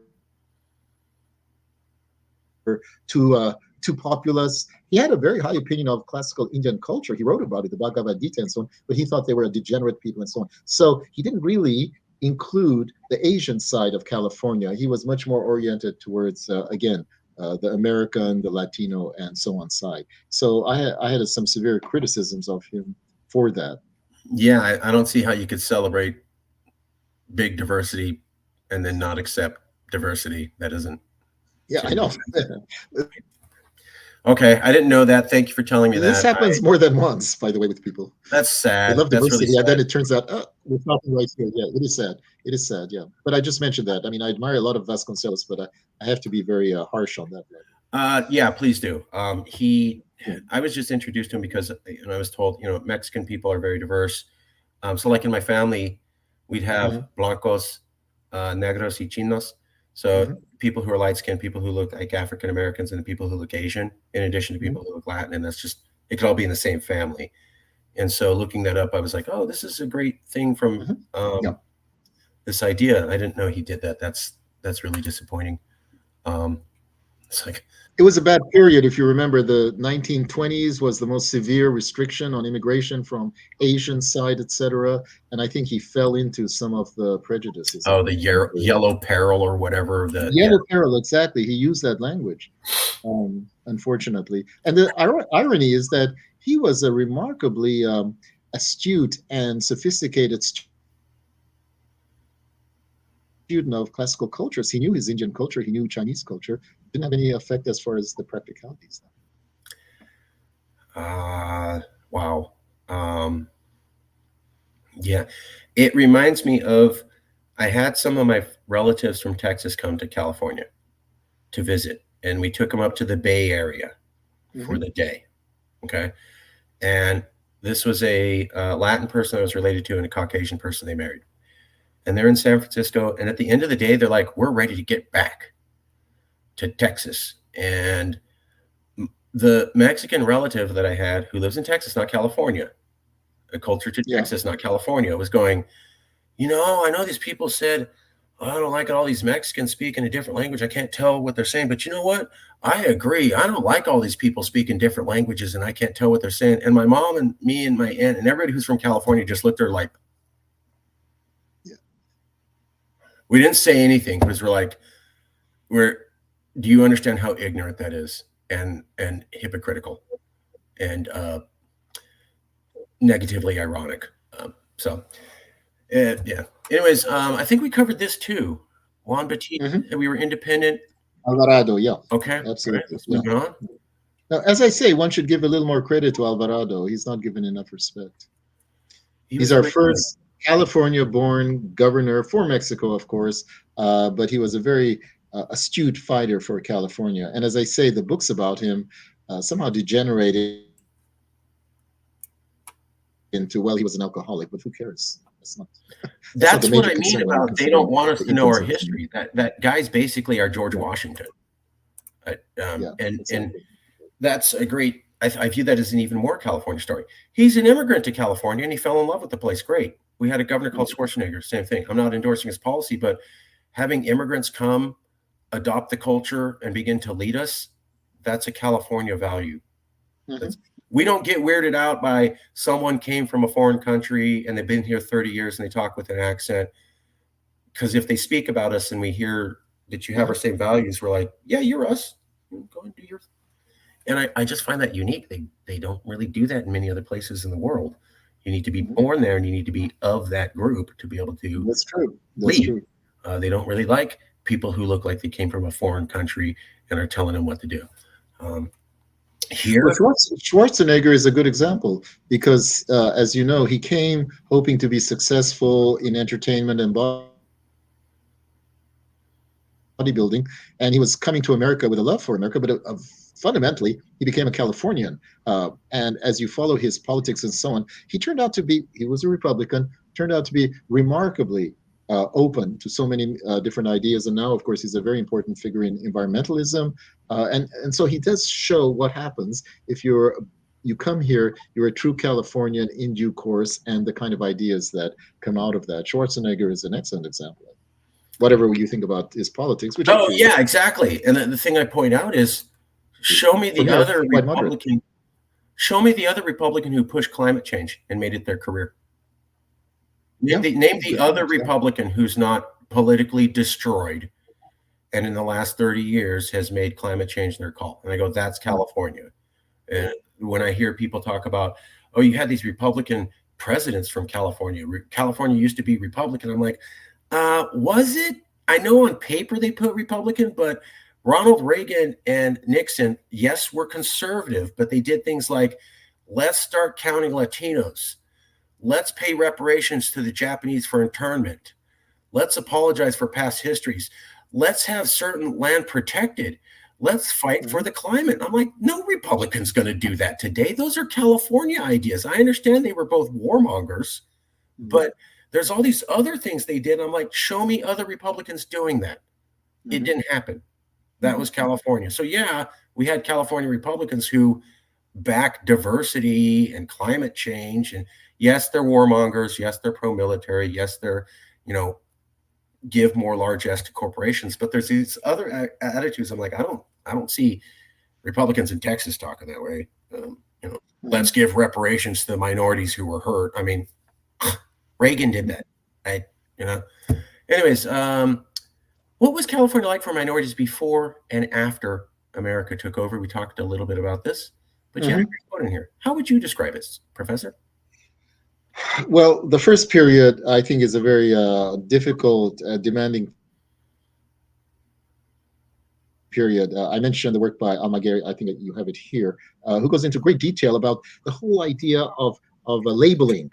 too populous. He had a very high opinion of classical Indian culture. He wrote about it, the Bhagavad Gita and so on, but he thought they were a degenerate people and so on. So he didn't really include the Asian side of California. He was much more oriented towards, again, the American, the Latino, and so on side. So I had some severe criticisms of him for that. Yeah, I don't see how you could celebrate big diversity and then not accept diversity. That isn't. Yeah, I know. Okay, I didn't know that. Thank you for telling me that. This happens more than once, by the way, with people. That's sad. They love diversity, really and then it turns out, there's nothing right here. Yeah, it is sad. It is sad, yeah. But I just mentioned that. I mean, I admire a lot of Vasconcelos, but I have to be very harsh on that. Yeah, please do. I was just introduced to him because I was told, Mexican people are very diverse. So like in my family, we'd have blancos, negros, y chinos. So people who are light-skinned, people who look like African Americans, and people who look Asian, in addition to people who look Latin. And that's just, it could all be in the same family. And so looking that up, I was like, oh, this is a great thing from this idea. I didn't know he did that. That's really disappointing. It's like, It was a bad period. If you remember, the 1920s was the most severe restriction on immigration from Asian side, etc. And I think he fell into some of the prejudices of oh, that the time period. yellow peril or whatever. Yeah. Yellow peril, exactly. He used that language, unfortunately. And the irony is that he was a remarkably astute and sophisticated student of classical cultures. He knew his Indian culture, he knew Chinese culture. Didn't have any effect as far as the practicalities. Wow. Yeah. It reminds me of, I had some of my relatives from Texas come to California to visit, and we took them up to the Bay Area for the day. Okay. And this was a Latin person I was related to and a Caucasian person they married. And they're in San Francisco. And at the end of the day, they're like, we're ready to get back to Texas. And the Mexican relative that I had who lives in Texas, not California, a culture to Texas, not California, was going, I know these people said, oh, I don't like all these Mexicans speaking a different language. I can't tell what they're saying. But you know what? I agree. I don't like all these people speaking different languages and I can't tell what they're saying. And my mom and me and my aunt and everybody who's from California just looked at her like, we didn't say anything because we're like, do you understand how ignorant that is and hypocritical and negatively ironic? Yeah. Anyways, I think we covered this too. Juan Batista, we were independent. Alvarado, yeah. Okay. Absolutely. Let's move on. Now, as I say, one should give a little more credit to Alvarado. He's not given enough respect. He's our first California-born governor for Mexico, of course, but he was a very astute fighter for California. And as I say, the books about him somehow degenerated into, well, he was an alcoholic, but who cares? That's what I mean about they don't want us to know our history. That guy's basically our George Washington. And that's a great, I view that as an even more California story. He's an immigrant to California and he fell in love with the place. Great. We had a governor called Schwarzenegger, same thing. I'm not endorsing his policy, but having immigrants come, adopt the culture and begin to lead us, that's a California value. We don't get weirded out by someone came from a foreign country and they've been here 30 years and they talk with an accent. Because if they speak about us and we hear that you have our same values, we're like, yeah, you're us. Go and do yours. And I just find that unique. They don't really do that in many other places in the world. You need to be born there and you need to be of that group to be able to That's true. lead. True. They don't really like people who look like they came from a foreign country and are telling them what to do. Here, well, Schwarzenegger is a good example because, as you know, he came hoping to be successful in entertainment and bodybuilding, and he was coming to America with a love for America, but fundamentally, he became a Californian. And as you follow his politics and so on, he was a Republican, turned out to be remarkably open to so many different ideas. And now, of course, he's a very important figure in environmentalism. And so he does show what happens if you come here, you're a true Californian in due course, and the kind of ideas that come out of that. Schwarzenegger is an excellent example. Whatever you think about his politics. Which yeah, exactly. And the thing I point out is, show me the other Republican. Show me the other Republican who pushed climate change and made it their career. Name the other Republican who's not politically destroyed and in the last 30 years has made climate change their call. And I go, that's California. And when I hear people talk about, oh, you had these Republican presidents from California. California used to be Republican. I'm like, was it? I know on paper they put Republican, but Ronald Reagan and Nixon, yes, were conservative, but they did things like, let's start counting Latinos. Let's pay reparations to the Japanese for internment. Let's apologize for past histories. Let's have certain land protected. Let's fight for the climate. I'm like, no Republican's going to do that today. Those are California ideas. I understand they were both warmongers, but there's all these other things they did. I'm like, show me other Republicans doing that. It didn't happen. That was California. So yeah, we had California Republicans who back diversity and climate change. And yes, they're warmongers. Yes, they're pro-military. Yes, they're, give more largesse to corporations. But there's these other attitudes. I'm like, I don't I don't see Republicans in Texas talking that way. You know, Mhm. let's give reparations to the minorities who were hurt. I mean, Reagan did that. I, you know. Anyways, what was California like for minorities before and after America took over? We talked a little bit about this, but you had a Mhm. great quote in here. How would you describe it, Professor? Well, the first period, I think, is a very difficult, demanding period. I mentioned the work by Almaguer, I think that you have it here, who goes into great detail about the whole idea of labeling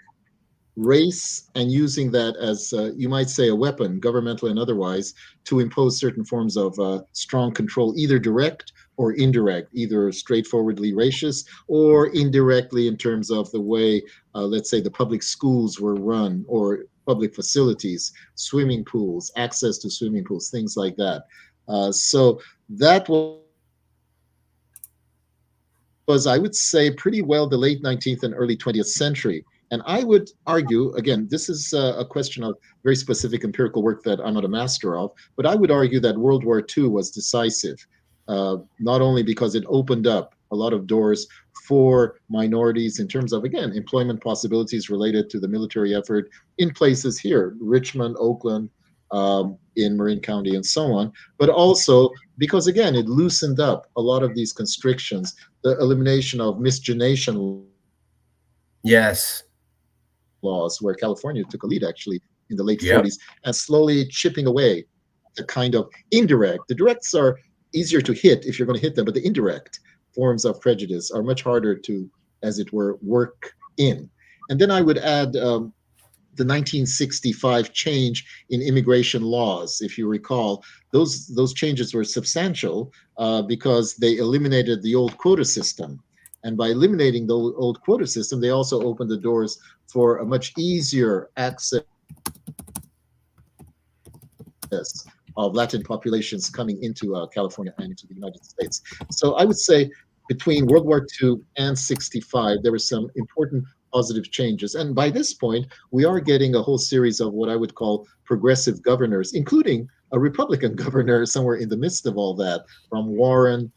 race and using that as, you might say, a weapon, governmental and otherwise, to impose certain forms of strong control, either direct or indirect, either straightforwardly racist or indirectly in terms of the way, let's say, the public schools were run or public facilities, swimming pools, access to swimming pools, things like that. So that was, I would say, pretty well the late 19th and early 20th century. And I would argue, again, this is a question of very specific empirical work that I'm not a master of, but I would argue that World War II was decisive, not only because it opened up a lot of doors for minorities in terms of, again, employment possibilities related to the military effort in places here, Richmond, Oakland, in Marin County, and so on, but also because, again, it loosened up a lot of these constrictions, the elimination of miscegenation Yes. laws, where California took a lead actually in the late Yep. 40s, and slowly chipping away the kind of indirect. The directs are easier to hit if you're going to hit them, but the indirect forms of prejudice are much harder to, as it were, work in. And then I would add the 1965 change in immigration laws. If you recall, those changes were substantial because they eliminated the old quota system. And by eliminating the old quota system, they also opened the doors for a much easier access of Latin populations coming into California and into the United States. So I would say between World War II and 65, there were some important positive changes. And by this point, we are getting a whole series of what I would call progressive governors, including a Republican governor somewhere in the midst of all that, from Warren,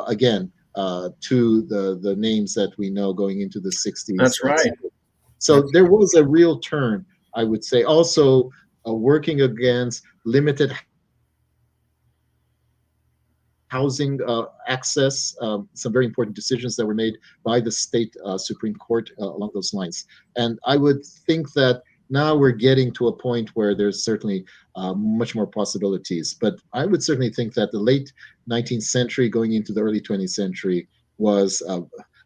again, to the names that we know going into the 60s. That's right. So That's there was a real turn, I would say. Also, working against limited housing access, some very important decisions that were made by the state Supreme Court along those lines. And I would think that now we're getting to a point where there's certainly much more possibilities. But I would certainly think that the late 19th century going into the early 20th century was,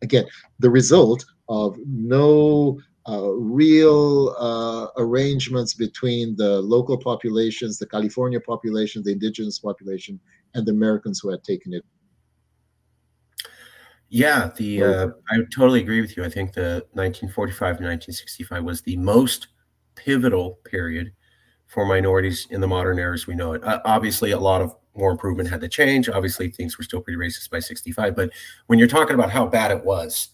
again, the result of no real arrangements between the local populations, the California population, the indigenous population, and the Americans who had taken it yeah. over. I would totally agree with you. I think the 1945 to 1965 was the most pivotal period for minorities in the modern era as we know it. Obviously, a lot of more improvement had to change. Obviously, things were still pretty racist by 65. But when you're talking about how bad it was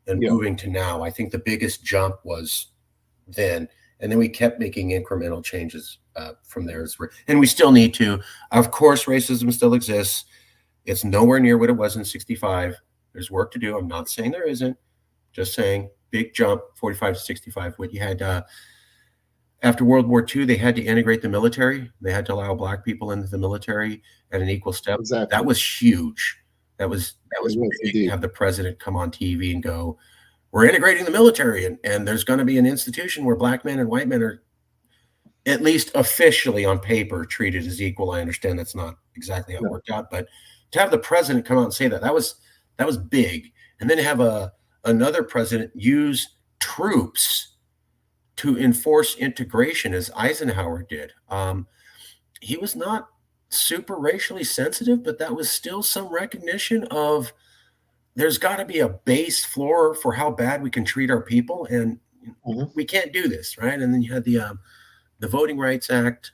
and Yeah, moving to now, I think the biggest jump was then. And then we kept making incremental changes from there. And we still need to. Of course, racism still exists. It's nowhere near what it was in 65. There's work to do. I'm not saying there isn't. Just saying big jump, 45 to 65. What you had after World War II, they had to integrate the military. They had to allow black people into the military at an equal step. That exactly. was huge. That It was was big to indeed. have the president come on TV and go, "We're integrating the military, and there's going to be an institution where black men and white men are at least officially on paper treated as equal." I understand that's not exactly how it No. worked out, but to have the president come out and say that that was big, and then have another president use troops to enforce integration as Eisenhower did. He was not super racially sensitive, but that was still some recognition of there's got to be a base floor for how bad we can treat our people, and Mhm. we can't do this, right? And then you had the Voting Rights Act.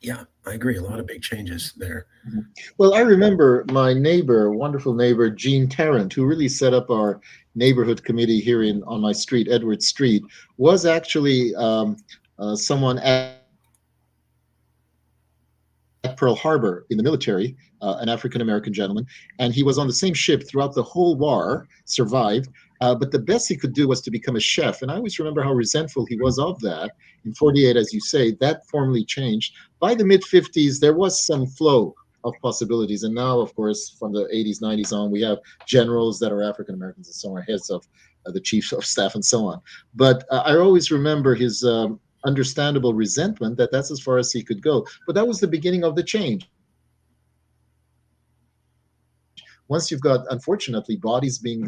Yeah, I agree. A lot of big changes there. Mhm. Well, I remember my neighbor, wonderful neighbor, Gene Tarrant, who really set up our neighborhood committee here in on my street, Edward Street, was actually someone Pearl Harbor in the military, an African American gentleman, and he was on the same ship throughout the whole war, survived. But the best he could do was to become a chef. And I always remember how resentful he was of that. In 48, as you say, that formally changed. By the mid 50s, there was some flow of possibilities. And now, of course, from the 80s, 90s on, we have generals that are African Americans and so on, heads of the chiefs of staff and so on. But I always remember his understandable resentment that that's as far as he could go. But that was the beginning of the change. Once you've got, unfortunately, bodies being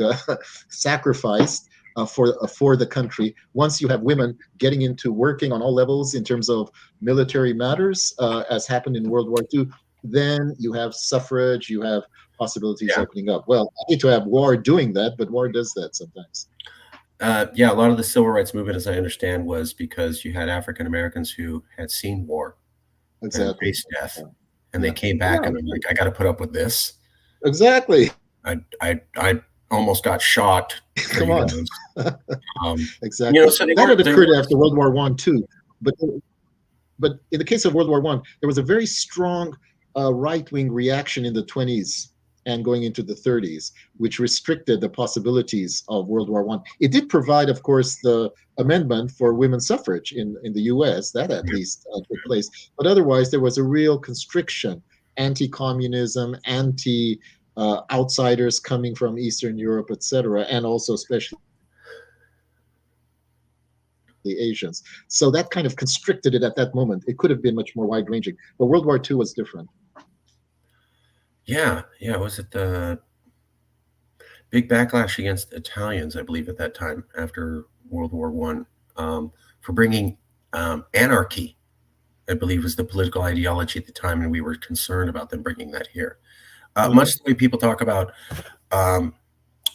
sacrificed for the country, once you have women getting into working on all levels in terms of military matters, as happened in World War II, then you have suffrage, you have possibilities opening up. Well, I hate to have war doing that, but war does that sometimes. Yeah, a lot of the civil rights movement, as I understand, was because you had African Americans who had seen war and faced death, and they came back and they're like, I got to put up with this. Exactly. I almost got shot. Come on. Exactly. You know, so that had occurred after World War I too, but in the case of World War I, there was a very strong right-wing reaction in the 20s and going into the 30s, which restricted the possibilities of World War I. It did provide, of course, the amendment for women's suffrage in the US, that at least took place. But otherwise, there was a real constriction, anti-communism, outsiders coming from Eastern Europe, etc., and also especially the Asians. So that kind of constricted it at that moment. It could have been much more wide-ranging. But World War II was different. Yeah. Was it the big backlash against Italians, I believe, at that time after World War I, for bringing anarchy, I believe, was the political ideology at the time, and we were concerned about them bringing that here. Much the way people talk about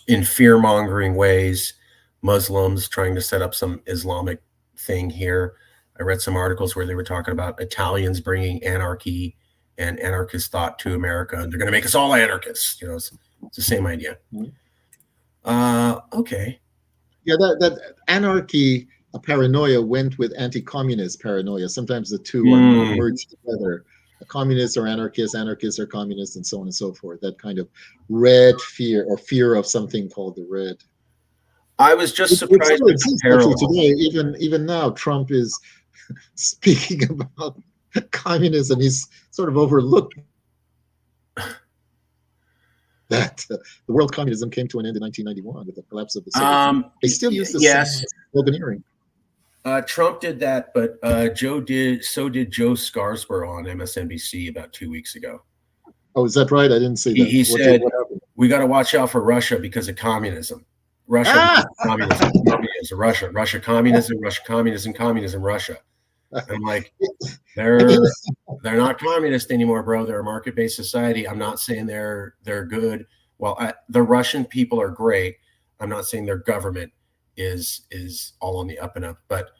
in fear-mongering ways, Muslims trying to set up some Islamic thing here. I read some articles where they were talking about Italians bringing anarchy and anarchist thought to America, and they're going to make us all anarchists. You know, it's the same idea. Okay. Yeah, that anarchy paranoia went with anti-communist paranoia. Sometimes the two are merged together. Communists are anarchists are communists, and so on and so forth. That kind of red fear, or fear of something called the red. I was just surprised with the parallel. Today, even now, Trump is speaking about communism. He's sort of overlooked that the world communism came to an end in 1991 with the collapse of the Soviet Union. They still use the same sloganeering. Trump did that, but so did Joe Scarborough on MSNBC about 2 weeks ago. Oh, is that right? I didn't see that. He said, we got to watch out for Russia because of communism. Russia, communism, Russia, communism, Russia. I'm like, they're not communist anymore, bro. They're a market-based society. I'm not saying they're good. Well, the Russian people are great. I'm not saying their government is all on the up and up, but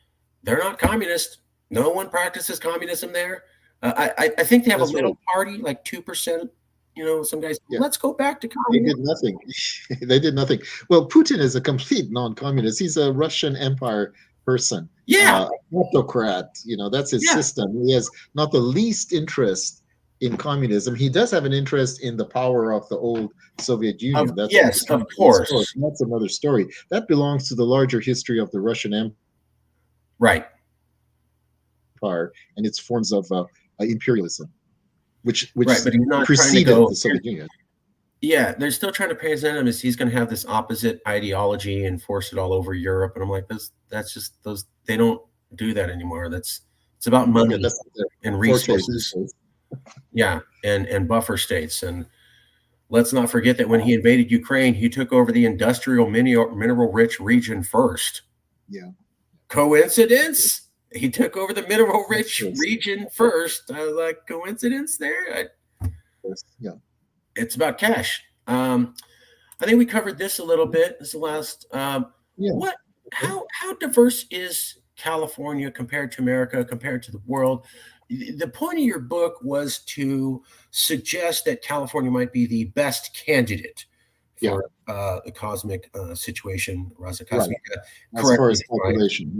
they're not communist. No one practices communism there. I think they have a little party, like 2%. You know, some guys, let's go back to communism. They did nothing. They did nothing. Well, Putin is a complete non-communist. He's a Russian Empire person. Autocrat. You know, that's his system. He has not the least interest in communism. He does have an interest in the power of the old Soviet Union. Yes, of course. That's another story. That belongs to the larger history of the Russian Empire. Right. And its forms of imperialism, which but he's not preceded the Soviet Union. Yeah, they're still trying to present him as he's going to have this opposite ideology and force it all over Europe. And I'm like, that's just those. They don't do that anymore. It's about money and resources. Yeah, and buffer states. And let's not forget that when he invaded Ukraine, he took over the industrial mineral-rich region first. Yeah. Coincidence? He took over the mineral-rich region first. I was like, coincidence there? Yeah. It's about cash. I think we covered this a little bit. This is the last. How diverse is California compared to America, compared to the world? The point of your book was to suggest that California might be the best candidate for a cosmic situation, Rasa Cosmica. As far as population,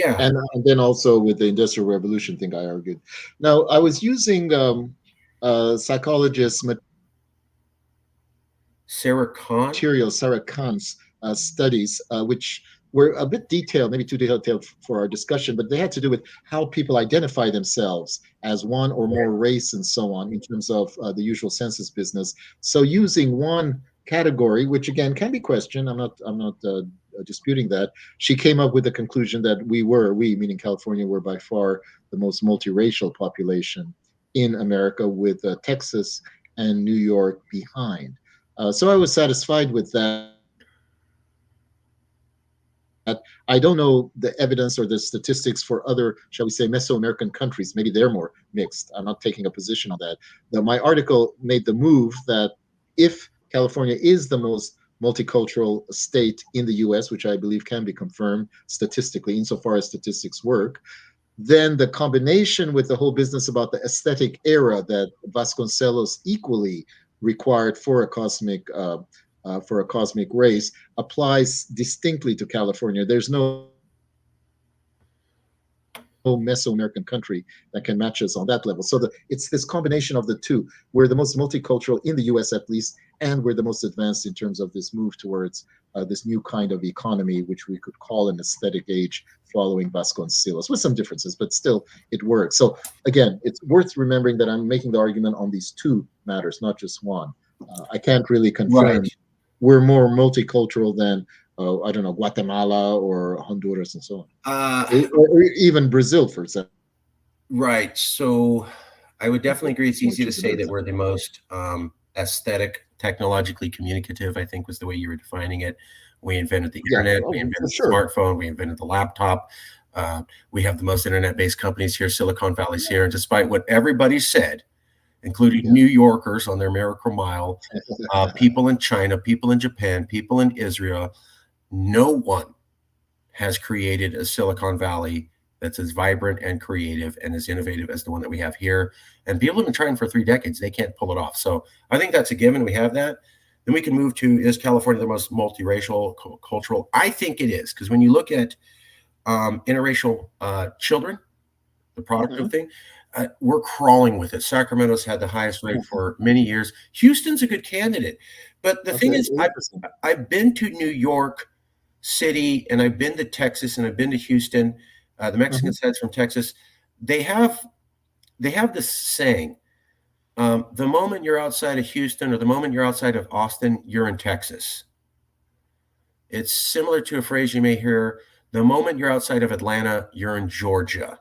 and then also with the Industrial Revolution thing, I argued. Now, I was using psychologist Sarah Khan. material, Sarah Khan's studies, which were a bit detailed, maybe too detailed for our discussion, but they had to do with how people identify themselves as one or more race and so on in terms of the usual census business. So using one category, which again can be questioned, I'm not disputing that. She came up with the conclusion that we meaning California, were by far the most multiracial population in America, with Texas and New York behind. So I was satisfied with that. I don't know the evidence or the statistics for other, shall we say, Mesoamerican countries. Maybe they're more mixed. I'm not taking a position on that. My article made the move that if California is the most multicultural state in the US, which I believe can be confirmed statistically, insofar as statistics work, then the combination with the whole business about the aesthetic era that Vasconcelos equally required for a cosmic race applies distinctly to California. There's no Mesoamerican country that can match us on that level. So it's this combination of the two. We're the most multicultural in the US, at least, and we're the most advanced in terms of this move towards this new kind of economy, which we could call an aesthetic age, following Vasconcelos, with some differences, but still it works. So again, it's worth remembering that I'm making the argument on these two matters, not just one. I can't really confirm we're more multicultural than I don't know, Guatemala or Honduras and so on, or even Brazil, for example. Right. So I would definitely agree. It's easy to say that we're the most aesthetic, technologically communicative, I think was the way you were defining it. We invented the internet, we invented the smartphone, we invented the laptop. We have the most internet-based companies here. Silicon Valley's here. And despite what everybody said, including New Yorkers on their Miracle Mile, people in China, people in Japan, people in Israel, no one has created a Silicon Valley that's as vibrant and creative and as innovative as the one that we have here. And people have been trying for 3 decades. They can't pull it off. So I think that's a given. We have that. Then we can move to, is California the most multiracial, cultural? I think it is, because when you look at interracial children, the product of thing, we're crawling with it. Sacramento's had the highest rate for many years. Houston's a good candidate. But the thing is, I've been to New York City, and I've been to Texas, and I've been to Houston. The Mexican side's from Texas. They have this saying, the moment you're outside of Houston or the moment you're outside of Austin, you're in Texas. It's similar to a phrase you may hear, the moment you're outside of Atlanta, you're in Georgia.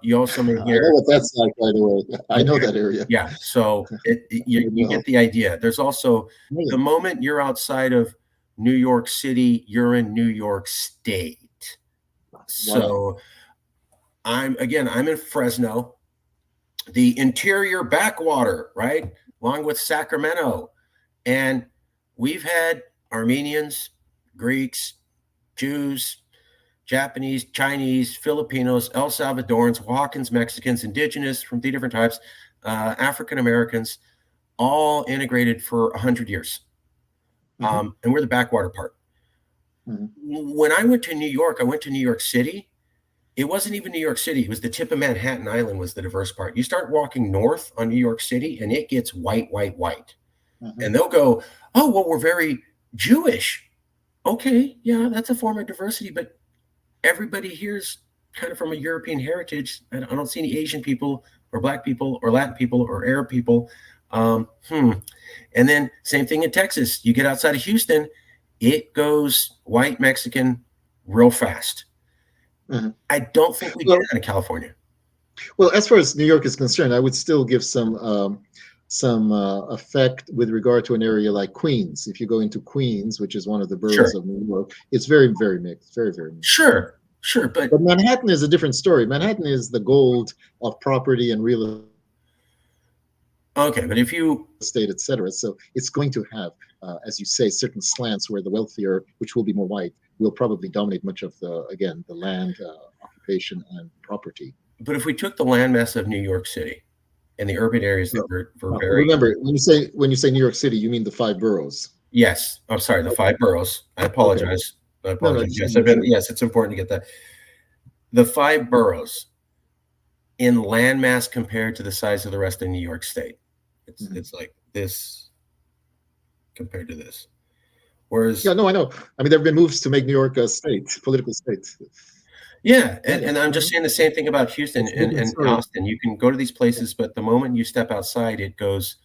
You also may hear, I know what that's like, by the way. I know that area. Yeah, so you get the idea. There's also the moment you're outside of New York City, you're in New York State. So I'm in Fresno, the interior backwater, right? Along with Sacramento. And we've had Armenians, Greeks, Jews, Japanese, Chinese, Filipinos, El Salvadorans, Oaxacans, Mexicans, indigenous from 3 different types, African Americans, all integrated for 100 years. And we're the backwater part. When I went to New York, I went to New York City. It wasn't even New York City. It was the tip of Manhattan Island was the diverse part. You start walking north on New York City, and it gets white. And they'll go, oh, well, we're very Jewish. Okay, yeah, that's a form of diversity, but everybody here's kind of from a European heritage. I don't see any Asian people or Black people or Latin people or Arab people. And then same thing in Texas. You get outside of Houston, it goes white, Mexican real fast. I don't think we get that in California. Well, as far as New York is concerned, I would still give some effect with regard to an area like Queens. If you go into Queens, which is one of the boroughs of New York, it's very, very mixed, very, very mixed. Sure, but Manhattan is a different story. Manhattan is the gold of property and real estate. Okay, but if you state, etc., so it's going to have, as you say, certain slants where the wealthier, which will be more white, will probably dominate much of the land, occupation, and property. But if we took the landmass of New York City and the urban areas that were very, remember when you say New York City, you mean the 5 boroughs. Yes, I'm sorry, the 5 boroughs. I apologize. Yes, it's important to get that. The 5 boroughs in landmass compared to the size of the rest of New York State. It's like this compared to this. Whereas, yeah, no, I know. I mean, there have been moves to make New York a state, political state. yeah, Yeah, and I'm just saying the same thing about Houston that's a different and story. Austin. You can go to these places, but the moment you step outside, it goes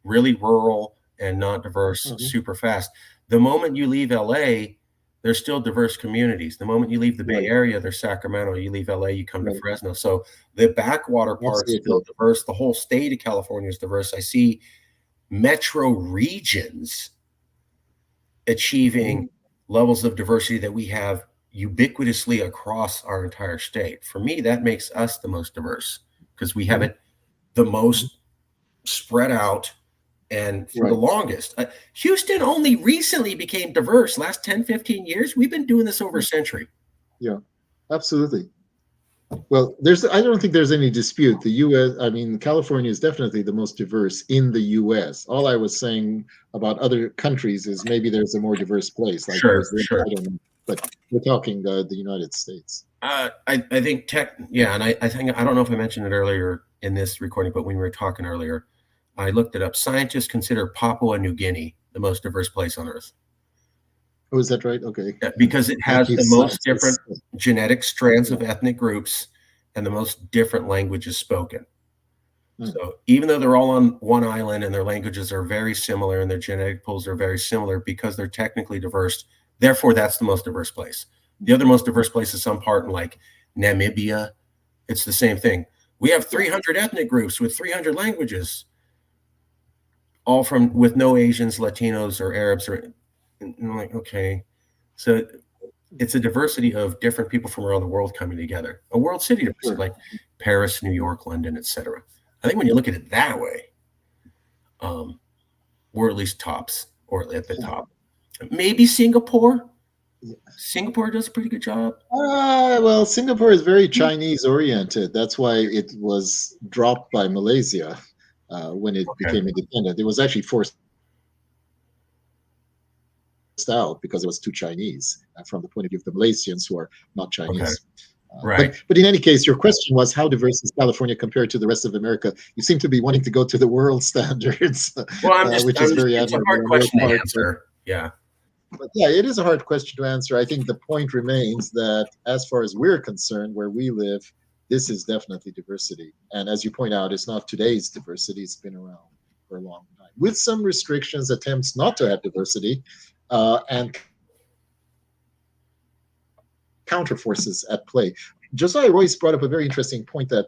really rural and not diverse super fast. The moment you leave LA, there's still diverse communities. The moment you leave the Bay Right, Area, there's Sacramento. You leave LA, you come to right. Fresno. So the backwater part's still Absolutely. diverse. The whole state of California is diverse. I see metro regions achieving levels of diversity that we have ubiquitously across our entire state. For me, that makes us the most diverse because we have it the most spread out and for the Right. longest. Houston only recently became diverse. Last 10, 15 years, we've been doing this over a century. Yeah, absolutely. Well, I don't think there's any dispute. The U.S., I mean, California is definitely the most diverse in the U.S. All I was saying about other countries is maybe there's a more diverse place like Sure, Brazil. sure. I don't know, but we're talking the United States. I think yeah, and I think, I don't know if I mentioned it earlier in this recording, but when we were talking earlier, I looked it up. Scientists consider Papua New Guinea the most diverse place on Earth. Oh, is that right? Okay. Because it Thank has you, the most different scientists. genetic strands of ethnic groups and the most different languages spoken. So even though they're all on one island and their languages are very similar and their genetic pools are very similar, because they're technically diverse, therefore that's the most diverse place. The other most diverse place is some part in like Namibia. It's the same thing. We have 300 ethnic groups with 300 languages, all from with no Asians, Latinos, or Arabs. And I'm like, okay, so it's a diversity of different people from around the world coming together. A world city diversity, like Paris, New York, London, etc. I think when you look at it that way, we're at least tops or at the top. Maybe Singapore. Singapore does a pretty good job. Well, Singapore is very Chinese oriented. That's why it was dropped by Malaysia when it became independent. It was actually forced out because it was too Chinese from the point of view of the Malaysians who are not Chinese. Right. But in any case, your question was how diverse is California compared to the rest of America? You seem to be wanting to go to the world standards, Well, which is very it's a admirable hard on your question to part. answer. Yeah. But yeah, it is a hard question to answer. I think the point remains that as far as we're concerned, where we live, this is definitely diversity. And as you point out, it's not today's diversity, it's been around for a long time. With some restrictions, attempts not to have diversity, and counter forces at play. Josiah Royce brought up a very interesting point that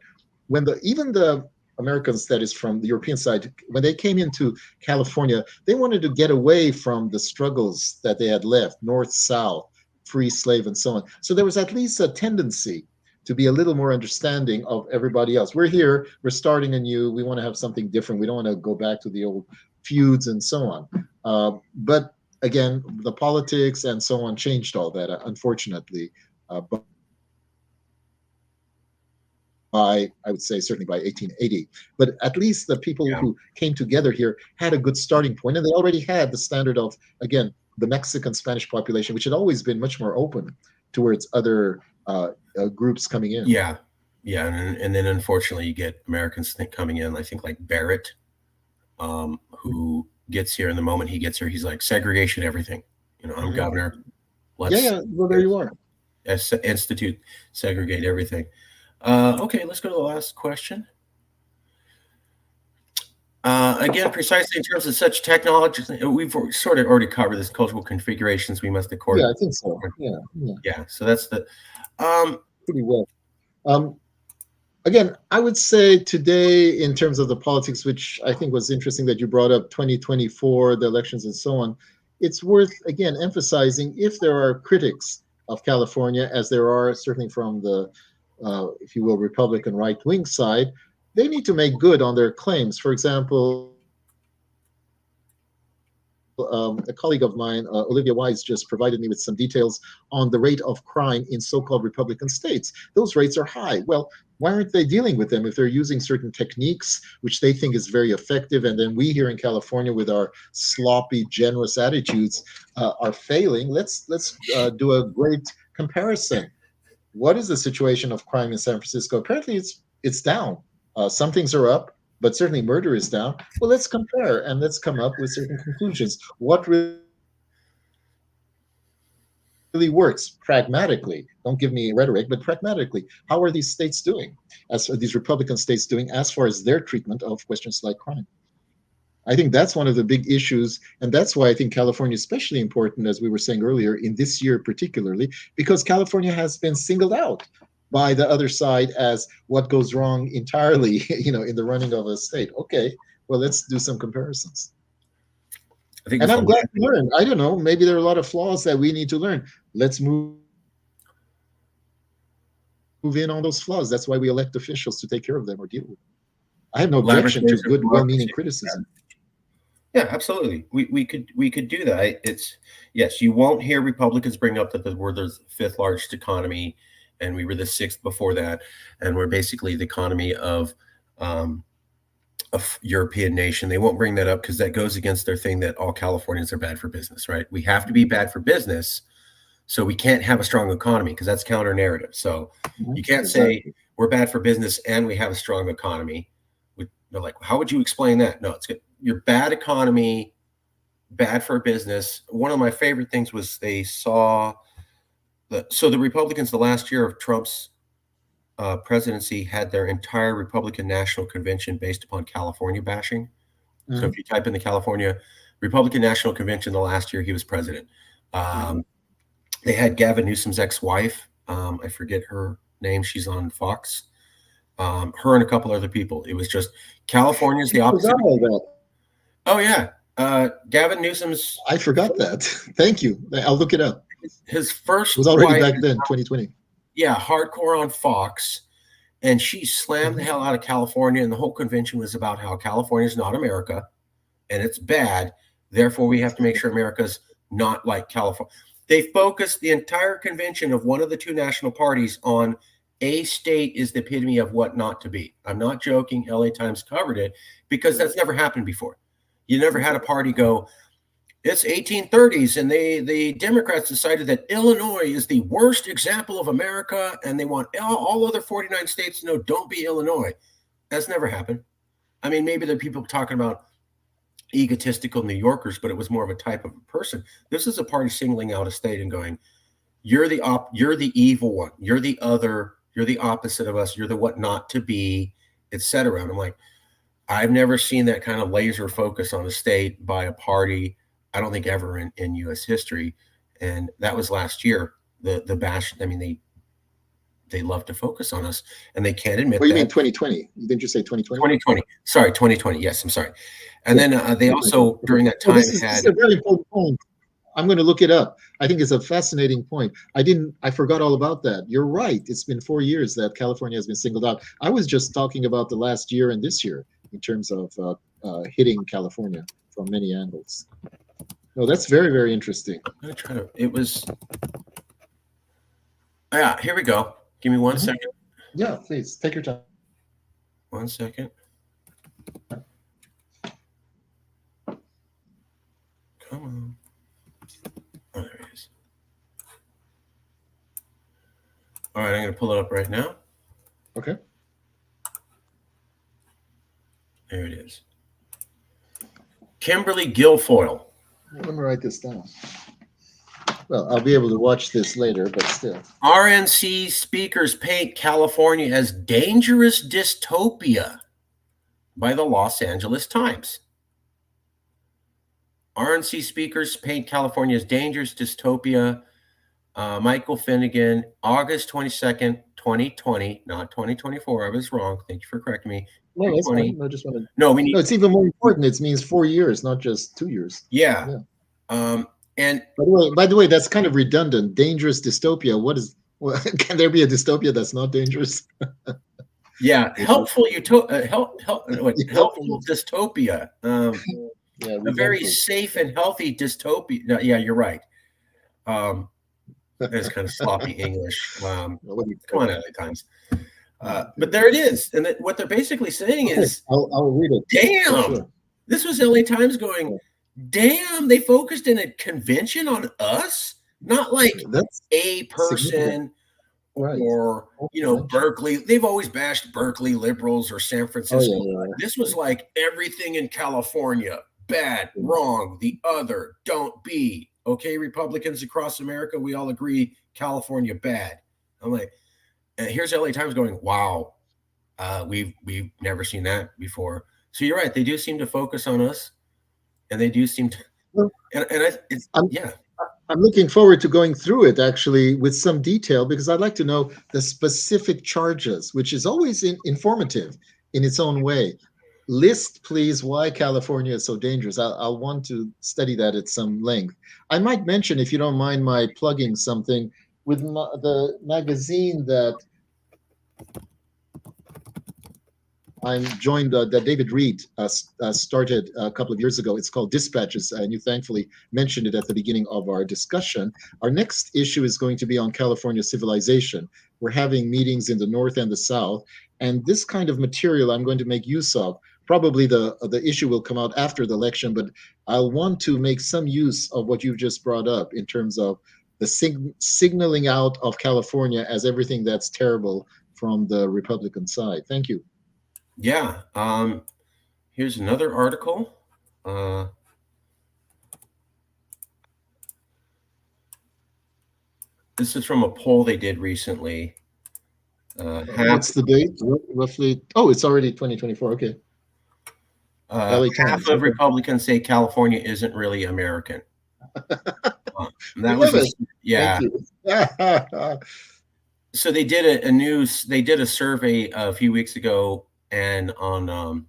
when even the Americans, that is from the European side, when they came into California, they wanted to get away from the struggles that they had left, North, South, free, slave, and so on. So there was at least a tendency to be a little more understanding of everybody else. We're here, we're starting anew, we want to have something different, we don't want to go back to the old feuds and so on. But again, the politics and so on changed all that, unfortunately. But I would say certainly by 1880. But at least the people who came together here had a good starting point, and they already had the standard of, again, the Mexican Spanish population, which had always been much more open towards other groups coming in. Yeah. Yeah. And then unfortunately, you get Americans coming in, I think like Barrett, who gets here, and the moment he gets here, he's like, segregation, everything. I'm governor. Yeah. Well, there you are. Institute, segregate everything. Okay, let's go to the last question. Again, precisely in terms of such technologies, we've sort of already covered this cultural configurations we must accord. Yeah, I think so. Yeah. So that's the pretty well. Again, I would say today, in terms of the politics, which I think was interesting that you brought up 2024, the elections and so on, it's worth, again, emphasizing if there are critics of California, as there are certainly from the, if you will, Republican right-wing side, they need to make good on their claims. For example, a colleague of mine, Olivia Wise, just provided me with some details on the rate of crime in so-called Republican states. Those rates are high. Well, why aren't they dealing with them if they're using certain techniques which they think is very effective, and then we here in California with our sloppy, generous attitudes are failing? Let's do a great comparison. What is the situation of crime in San Francisco? Apparently, it's it's down. Some things are up, but certainly murder is down. Well, let's compare and let's come up with certain conclusions. What really works pragmatically? Don't give me rhetoric, but pragmatically, how are these states doing? As these Republican states doing as far as their treatment of questions like crime? I think that's one of the big issues, and that's why I think California is especially important, as we were saying earlier, in this year particularly, because California has been singled out by the other side as what goes wrong entirely, in the running of a state. Okay, well, let's do some comparisons. I think And I'm glad to learn. I don't know, maybe there are a lot of flaws that we need to learn. Let's move in on those flaws. That's why we elect officials to take care of them or deal with them. I have no objection to good, well-meaning criticism. Yeah, absolutely. We could do that. It's yes, you won't hear Republicans bring up that we're the fifth largest economy, and we were the sixth before that, and we're basically the economy of a European nation. They won't bring that up because that goes against their thing that all Californians are bad for business, right? We have to be bad for business, so we can't have a strong economy because that's counter narrative. So you can't say we're bad for business and we have a strong economy. They're like, how would you explain that? No, it's good. Your bad economy, bad for business. One of my favorite things was they saw the Republicans the last year of Trump's presidency had their entire Republican National Convention based upon California bashing. Mm-hmm. So if you type in the California Republican National Convention the last year he was president, they had Gavin Newsom's ex-wife. I forget her name. She's on Fox. Her and a couple other people. It was just California's the opposite. Oh yeah, Gavin Newsom's. I forgot that. Thank you. I'll look it up. His first it was already back then, 2020. Yeah, hardcore on Fox, and she slammed the hell out of California, and the whole convention was about how California is not America, and it's bad. Therefore, we have to make sure America's not like California. They focused the entire convention of one of the two national parties on a state is the epitome of what not to be. I'm not joking. LA Times covered it because that's never happened before. You never had a party go, it's 1830s, and the Democrats decided that Illinois is the worst example of America, and they want all other 49 states to know, don't be Illinois. That's never happened. I mean, maybe there are people talking about egotistical New Yorkers, but it was more of a type of a person. This is a party singling out a state and going, you're the evil one. You're the other. You're the opposite of us. You're the what not to be, etc. And I'm like, I've never seen that kind of laser focus on a state by a party. I don't think ever in U.S. history. And that was last year. The bash. I mean, they love to focus on us, and they can't admit. What do you mean 2020? Didn't you say 2020? 2020. Sorry, 2020. Yes, I'm sorry. And then they also during that time this is a very important point. I'm going to look it up. I think it's a fascinating point. I forgot all about that. You're right. It's been 4 years that California has been singled out. I was just talking about the last year and this year in terms of hitting California from many angles. No, that's very, very interesting. I'm going to try to, it was, yeah, here we go. Give me 1 second. Yeah, please. Take your time. 1 second. Come on. Oh, there it is. All right, I'm going to pull it up right now. Okay. There it is. Kimberly Guilfoyle. Let me write this down. Well, I'll be able to watch this later, but still. RNC speakers paint California as dangerous dystopia by the Los Angeles Times. RNC speakers paint California as dangerous dystopia. Michael Finnegan, August 22nd, 2020, not 2024. I was wrong. Thank you for correcting me. No, that's fine. I just want to. No, we need. No, it's even more important. It means 4 years, not just 2 years. Yeah. And by the way, that's kind of redundant. Dangerous dystopia. What is? Well, can there be a dystopia that's not dangerous? Yeah, helpful dystopia. Yeah, a very safe and healthy dystopia. No, yeah, you're right. That's kind of sloppy English. Come on, LA Times. But there it is. And what they're basically saying is, I'll read it. Damn, sure. This was LA Times going, damn, they focused in a convention on us? Not like that's a person Right. or Okay. Berkeley. They've always bashed Berkeley liberals or San Oh Francisco. yeah, This was like everything in California, bad, yeah. wrong, the other, don't be. Okay, Republicans across America, we all agree California bad. I'm like, and here's LA Times going, wow, we've never seen that before. So you're right, they do seem to focus on us, and they do seem to, Well, it's I'm yeah. I'm looking forward to going through it actually with some detail because I'd like to know the specific charges, which is always informative in its own way. List, please, why California is so dangerous. I'll want to study that at some length. I might mention, if you don't mind, my plugging something with the magazine that I'm joined that David Reed started a couple of years ago. It's called Dispatches, and you thankfully mentioned it at the beginning of our discussion. Our next issue is going to be on California civilization. We're having meetings in the North and the South, and this kind of material I'm going to make use of. Probably the issue will come out after the election, but I'll want to make some use of what you've just brought up in terms of the signaling out of California as everything that's terrible from the Republican side. Thank you. Yeah. Here's another article. Uh, this is from a poll they did recently. Half What's the date? Roughly. Oh, it's already 2024. Okay. LA half Times. of Okay. Republicans say California isn't really American. We That was love a it. Thank yeah. you. So they did they did a survey a few weeks ago and on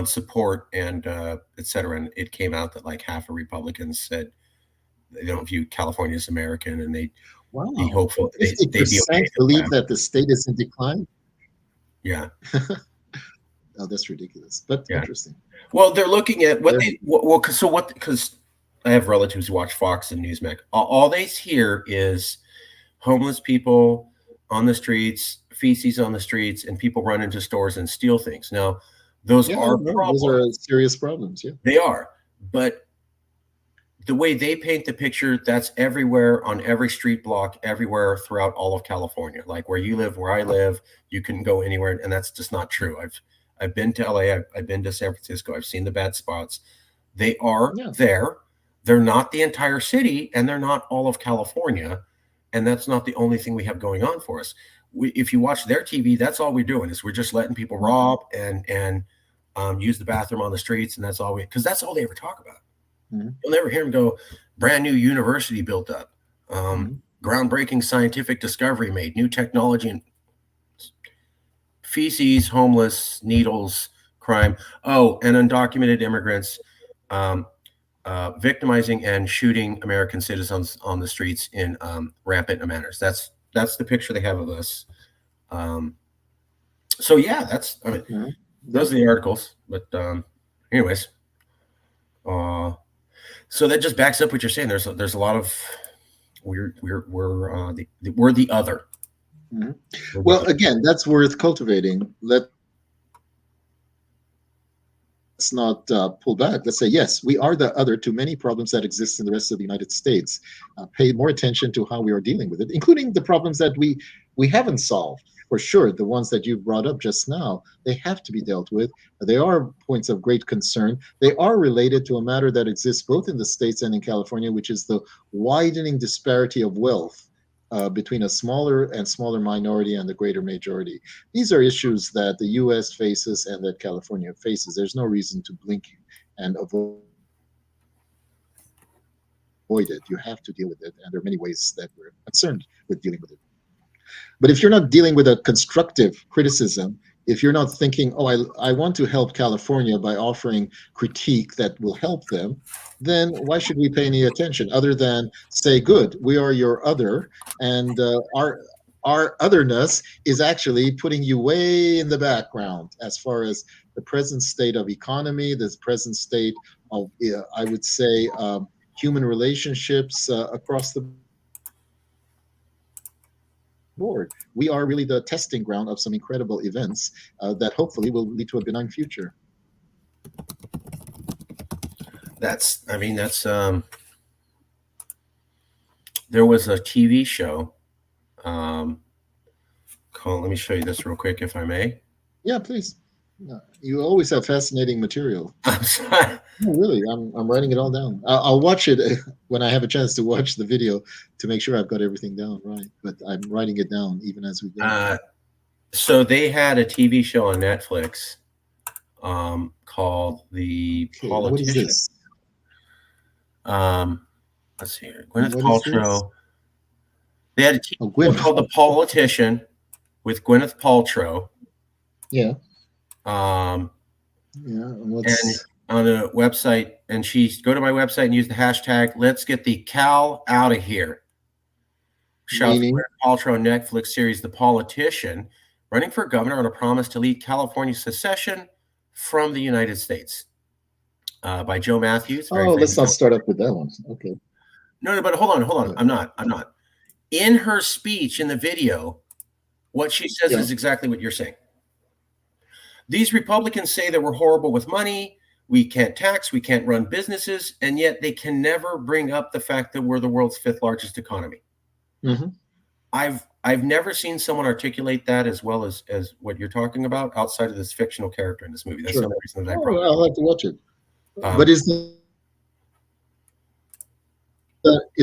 support and et cetera, and it came out that like half of Republicans said they don't view California as American, and they'd be Wow. hopeful they'd be okay 50% if it believe happened. that the state is in decline. Yeah, Oh, that's ridiculous, but yeah. interesting. Well, they're looking at what There, they well, so what because I have relatives who watch Fox and Newsmax. All they hear is homeless people on the streets, feces on the streets, and people run into stores and steal things. Now, those yeah, are no, those problems. are serious problems. Yeah. They are, but the way they paint the picture, that's everywhere on every street block, everywhere throughout all of California. Like where you live, where I live, you can go anywhere, and that's just not true. I've been to LA, I've been to San Francisco, I've seen the bad spots. They are Yeah. there. They're not the entire city, and they're not all of California, and that's not the only thing we have going on for us. If you watch their TV, that's all we're doing is we're just letting people rob and use the bathroom on the streets, and that's all because that's all they ever talk about. Mhm. You'll never hear them go, brand new university built up, Mhm. groundbreaking scientific discovery made, new technology and feces, homeless, needles, crime. Oh, and undocumented immigrants victimizing and shooting American citizens on the streets in rampant manners. That's the picture they have of us. Um, so yeah, that's I mean, Mhm. Yeah. those are the articles. But anyways, so that just backs up what you're saying. There's a lot of we're the other. Mhm. We're the Well, other. again, that's worth cultivating. Let's not pull back. Let's say, yes, we are the other to many problems that exist in the rest of the United States. Pay more attention to how we are dealing with it, including the problems that we haven't solved. For sure, the ones that you brought up just now, they have to be dealt with. They are points of great concern. They are related to a matter that exists both in the States and in California, which is the widening disparity of wealth between a smaller and smaller minority and the greater majority. These are issues that the US faces and that California faces. There's no reason to blink and avoid it. You have to deal with it. And there are many ways that we're concerned with dealing with it. But if you're not dealing with a constructive criticism, if you're not thinking, oh, I want to help California by offering critique that will help them, then why should we pay any attention other than say, good, we are your other, and our otherness is actually putting you way in the background as far as the present state of economy, the present state of, I would say, human relationships across the board. We are really the testing ground of some incredible events that hopefully will lead to a benign future. That's I mean that's there was a TV show Um, let me show you this real quick, if I may. Yeah, please. You always have fascinating material. I'm sorry. No, really, I'm writing it all down. I'll watch it when I have a chance to watch the video to make sure I've got everything down right. But I'm writing it down even as we go. So they had a TV show on Netflix called The Okay, what is Politician. this? Let's see here. Gwyneth What is this? Paltrow. They had a TV show called The Politician with Gwyneth Paltrow. Yeah. Yeah. And on a website, and go to my website and use the hashtag "Let's get the Cal out of here." Shouts Gwyneth Paltrow Netflix series The Politician, running for governor on a promise to lead California's secession from the United States. By Joe Matthews. Let's not start up with that one. Okay. No, but hold on. Yeah. I'm not. In her speech in the video, what she says is exactly what you're saying. These Republicans say that we're horrible with money, we can't tax, we can't run businesses, and yet they can never bring up the fact that we're the world's 5th largest economy. Mm-hmm. I've never seen someone articulate that as well as what you're talking about outside of this fictional character in this movie. That's the only reason that I brought it up. I'll have to watch it. But is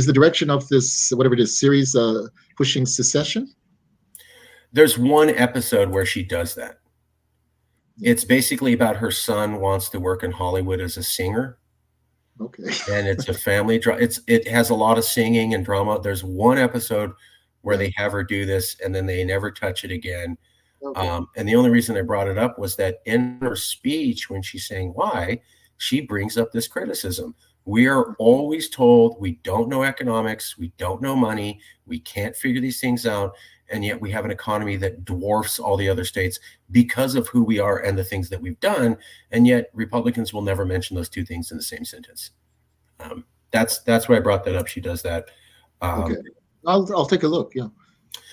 the direction of this, whatever it is, series pushing secession? There's one episode where she does that. It's basically about her son wants to work in Hollywood as a singer. Okay. And it's a family drama. It has a lot of singing and drama. There's one episode where they have her do this, and then they never touch it again. Okay. And the only reason I brought it up was that in her speech, when she's saying why, she brings up this criticism. We are always told we don't know economics, we don't know money, we can't figure these things out, and yet we have an economy that dwarfs all the other states because of who we are and the things that we've done, and yet Republicans will never mention those two things in the same sentence. That's why I brought that up. She does that. Okay, I'll take a look. Yeah,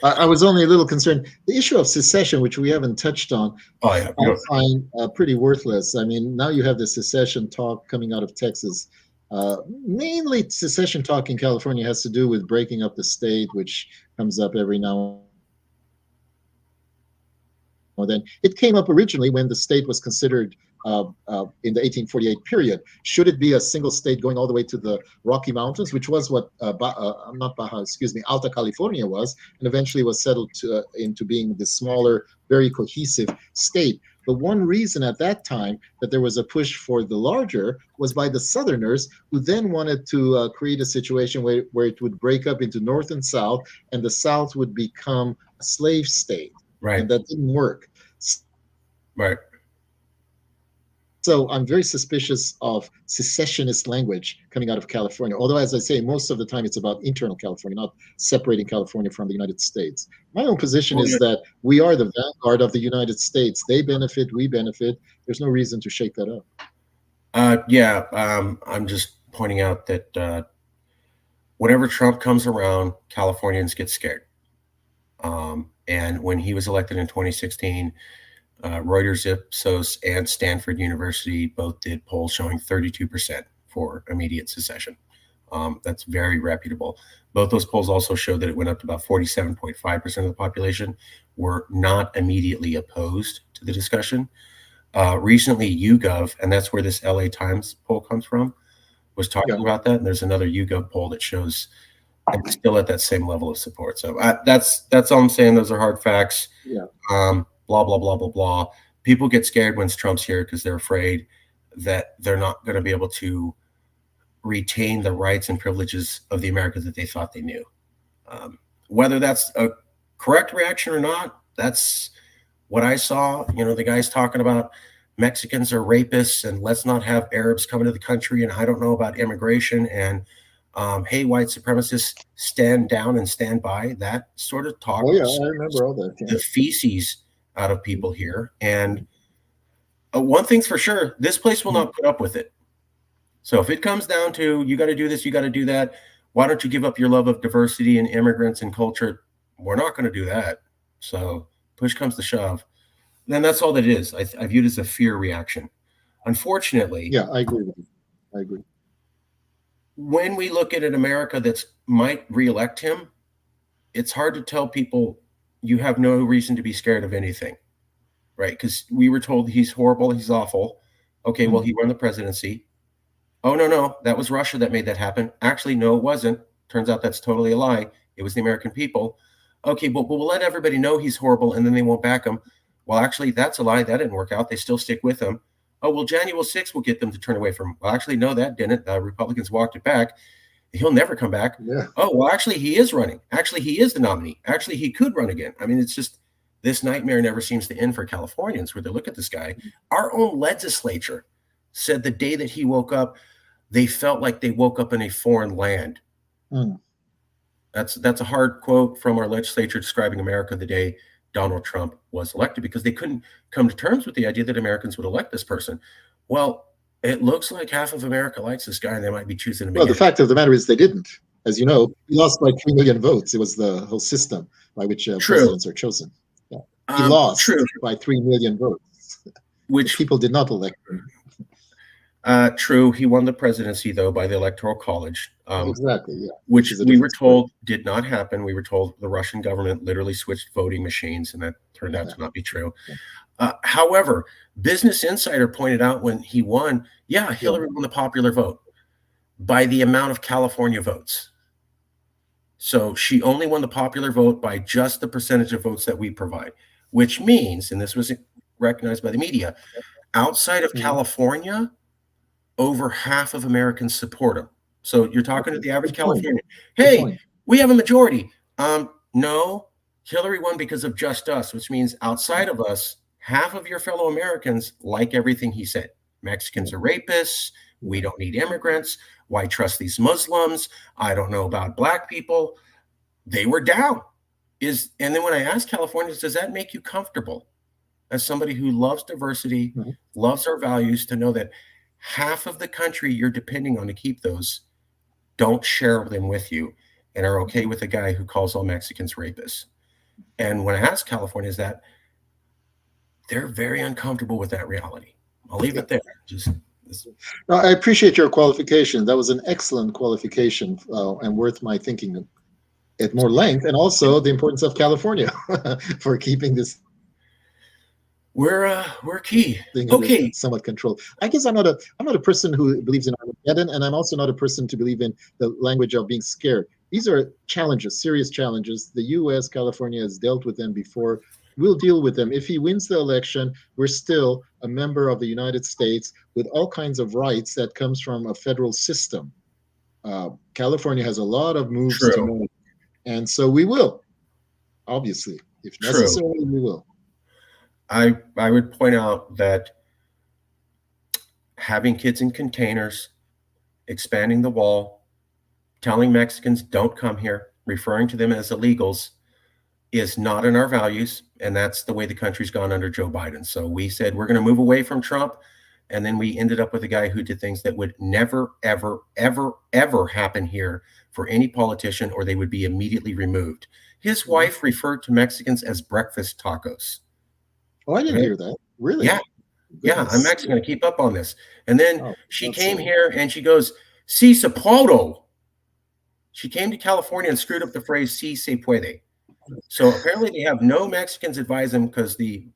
I was only a little concerned. The issue of secession, which we haven't touched on, I find pretty worthless. I mean, now you have the secession talk coming out of Texas. Mainly secession talk in California has to do with breaking up the state, which comes up every now and then. It came up originally when the state was considered in the 1848 period. Should it be a single state going all the way to the Rocky Mountains, which was what Alta California was, and eventually was settled into being the smaller, very cohesive state. The one reason at that time that there was a push for the larger was by the Southerners, who then wanted to create a situation where it would break up into North and South, and the South would become a slave state. Right. And that didn't work. Right. So I'm very suspicious of secessionist language coming out of California. Although, as I say, most of the time it's about internal California, not separating California from the United States. My own position is that we are the vanguard of the United States. They benefit, we benefit. There's no reason to shake that up. I'm just pointing out that whenever Trump comes around, Californians get scared. And when he was elected in 2016, Reuters, Ipsos, and Stanford University both did polls showing 32% for immediate secession. That's very reputable. Both those polls also showed that it went up to about 47.5% of the population were not immediately opposed to the discussion. Recently, YouGov, and that's where this LA Times poll comes from, was talking about that. And there's another YouGov poll that shows it's still at that same level of support. So that's all I'm saying. Those are hard facts. Yeah. Blah, blah, blah, blah, blah. People get scared when Trump's here because they're afraid that they're not going to be able to retain the rights and privileges of the America that they thought they knew. Whether that's a correct reaction or not, that's what I saw. The guy's talking about Mexicans are rapists and let's not have Arabs come into the country. And I don't know about immigration and hey, white supremacists, stand down and stand by. That sort of talk. Oh, yeah, I remember all that. Yeah. The feces out of people here. And one thing's for sure, this place will not put up with it. So if it comes down to you got to do this, you got to do that, why don't you give up your love of diversity and immigrants and culture? We're not going to do that. So push comes to shove. Then that's all that it is. I view it as a fear reaction. Unfortunately. Yeah, I agree with you. I agree. When we look at an America that's might reelect him, it's hard to tell people you have no reason to be scared of anything, right? Because we were told he's horrible, he's awful. Okay, well, he won the presidency. Oh, no, that was Russia that made that happen. Actually, no, it wasn't. Turns out that's totally a lie. It was the American people. Okay, but we'll let everybody know he's horrible and then they won't back him. Well, actually, that's a lie. That didn't work out. They still stick with him. Oh, well, January 6th will get them to turn away from him. Well, actually, no, that didn't. The Republicans walked it back. He'll never come back. Yeah. Oh, well, actually, he is running. Actually, he is the nominee. Actually, he could run again. I mean, it's just this nightmare never seems to end for Californians where they look at this guy. Our own legislature said the day that he woke up, they felt like they woke up in a foreign land. That's a hard quote from our legislature describing America the day Donald Trump was elected, because they couldn't come to terms with the idea that Americans would elect this person. Well, it looks like half of America likes this guy, and they might be choosing him Well, again. the fact of the matter is they didn't. As you know, he lost by 3 million votes. It was the whole system by which presidents are chosen. Yeah. He lost by 3 million votes, which people did not elect him. True. He won the presidency, though, by the Electoral College. Exactly, yeah. Which we were told did not happen. We were told the Russian government literally switched voting machines, and that turned out to not be true. However, Business Insider pointed out when he won, Hillary won the popular vote by the amount of California votes. So she only won the popular vote by just the percentage of votes that we provide, which means, and this was recognized by the media, outside of California, over half of Americans support him. So you're talking to the average Californian. Hey, we have a majority. No, Hillary won because of just us, which means outside of us, half of your fellow Americans like everything he said. Mexicans are rapists. We don't need immigrants. Why trust these Muslims? I don't know about black people. They were down. And then when I asked Californians, does that make you comfortable as somebody who loves diversity, loves our values, to know that half of the country you're depending on to keep those don't share them with you and are okay with a guy who calls all Mexicans rapists? And when I ask Californians that, they're very uncomfortable with that reality. I'll leave it there. No, I appreciate your qualification. That was an excellent qualification and worth my thinking at more length, and also the importance of California for keeping this. We're key. Okay, somewhat controlled. I guess I'm not a person who believes in Armageddon, and I'm also not a person to believe in the language of being scared. These are challenges, serious challenges. The U.S., California has dealt with them before. We'll deal with them. If he wins the election, we're still a member of the United States with all kinds of rights that comes from a federal system. California has a lot of moves to make, and so we will, obviously, if necessary, we will. I would point out that having kids in containers, expanding the wall, telling Mexicans don't come here, referring to them as illegals, is not in our values, and that's the way the country's gone under Joe Biden. So we said we're going to move away from Trump, and then we ended up with a guy who did things that would never, ever, ever, ever happen here for any politician, or they would be immediately removed. His wife referred to Mexicans as breakfast tacos. Oh, I didn't hear that. Really? Yeah. Yeah, I'm actually going to keep up on this. And then she came here and she goes, "Si se puede." She came to California and screwed up the phrase "si se puede." So apparently they have no Mexicans advise them, because the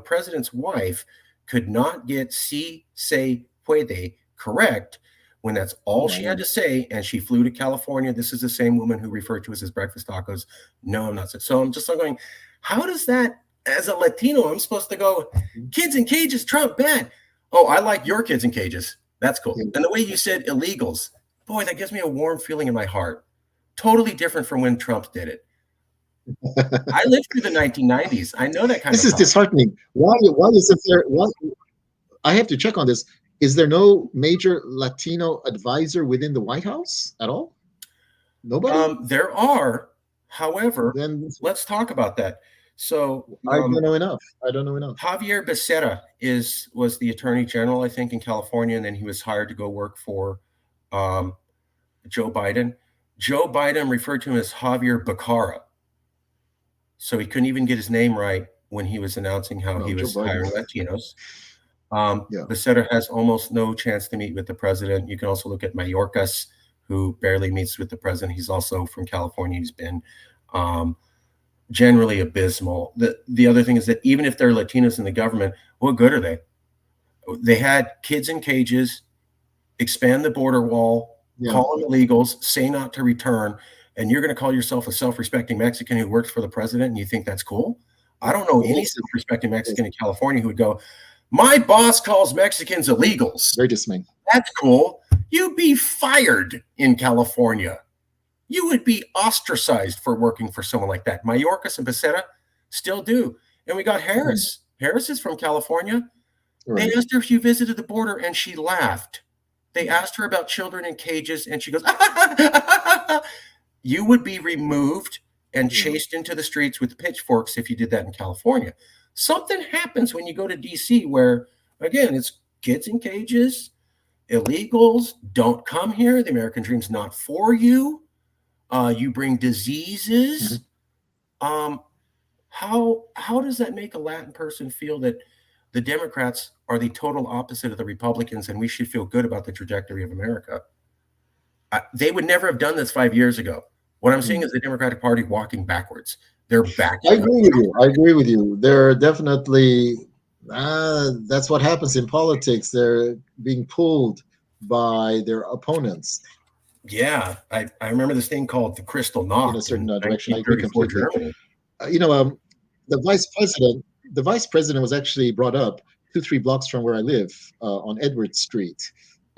president's wife could not get "si se puede" correct when that's all she had to say, and she flew to California. This is the same woman who referred to us as breakfast tacos. No, I'm not. So I'm just going, how does that, as a Latino, I'm supposed to go, kids in cages, Trump, bad. Oh, I like your kids in cages. That's cool. And the way you said illegals, boy, that gives me a warm feeling in my heart. Totally different from when Trump did it. I lived through the 1990s. I know that kind of. This is disheartening. Why is there? I have to check on this. Is there no major Latino advisor within the White House at all? Nobody. There are, however. Then let's talk about that. So I don't know enough. Javier Becerra was the Attorney General, I think, in California, and then he was hired to go work for Joe Biden. Joe Biden referred to him as Javier Becerra. So he couldn't even get his name right when he was announcing how he was hiring Latinos. Becerra has almost no chance to meet with the president. You can also look at Mayorkas, who barely meets with the president. He's also from California. He's been Um, Generally abysmal. The other thing is that even if they're Latinos in the government, what good are they? They had kids in cages, expand the border wall, Yeah. call them illegals, say not to return, and you're going to call yourself a self-respecting Mexican who works for the president and you think that's cool? I don't know any Yes, self-respecting Mexican in California who would go, my boss calls Mexicans illegals. very dismaying. That's cool. You'd be fired in California. You would be ostracized for working for someone like that. Mayorkas and Becerra still do. And we got Harris. Harris is from California. They Right. asked her if she visited the border and she laughed. They asked her about children in cages and she goes, you would be removed and chased into the streets with pitchforks if you did that in California. Something happens when you go to DC where, again, it's kids in cages, illegals, don't come here. The American dream's not for you. You bring diseases. How does that make a Latin person feel that the Democrats are the total opposite of the Republicans and we should feel good about the trajectory of America? They would never have done this 5 years ago. What I'm seeing is the Democratic Party walking backwards. They're I backing up. agree with you. I agree with you. They're definitely, that's what happens in politics. They're being pulled by their opponents Yeah, I remember this thing called the Crystal in a Knock certain in direction. I agree 1934 completely. Germany. You know, the vice president, the vice president was actually brought up 2, 3 blocks from where I live on Edward Street.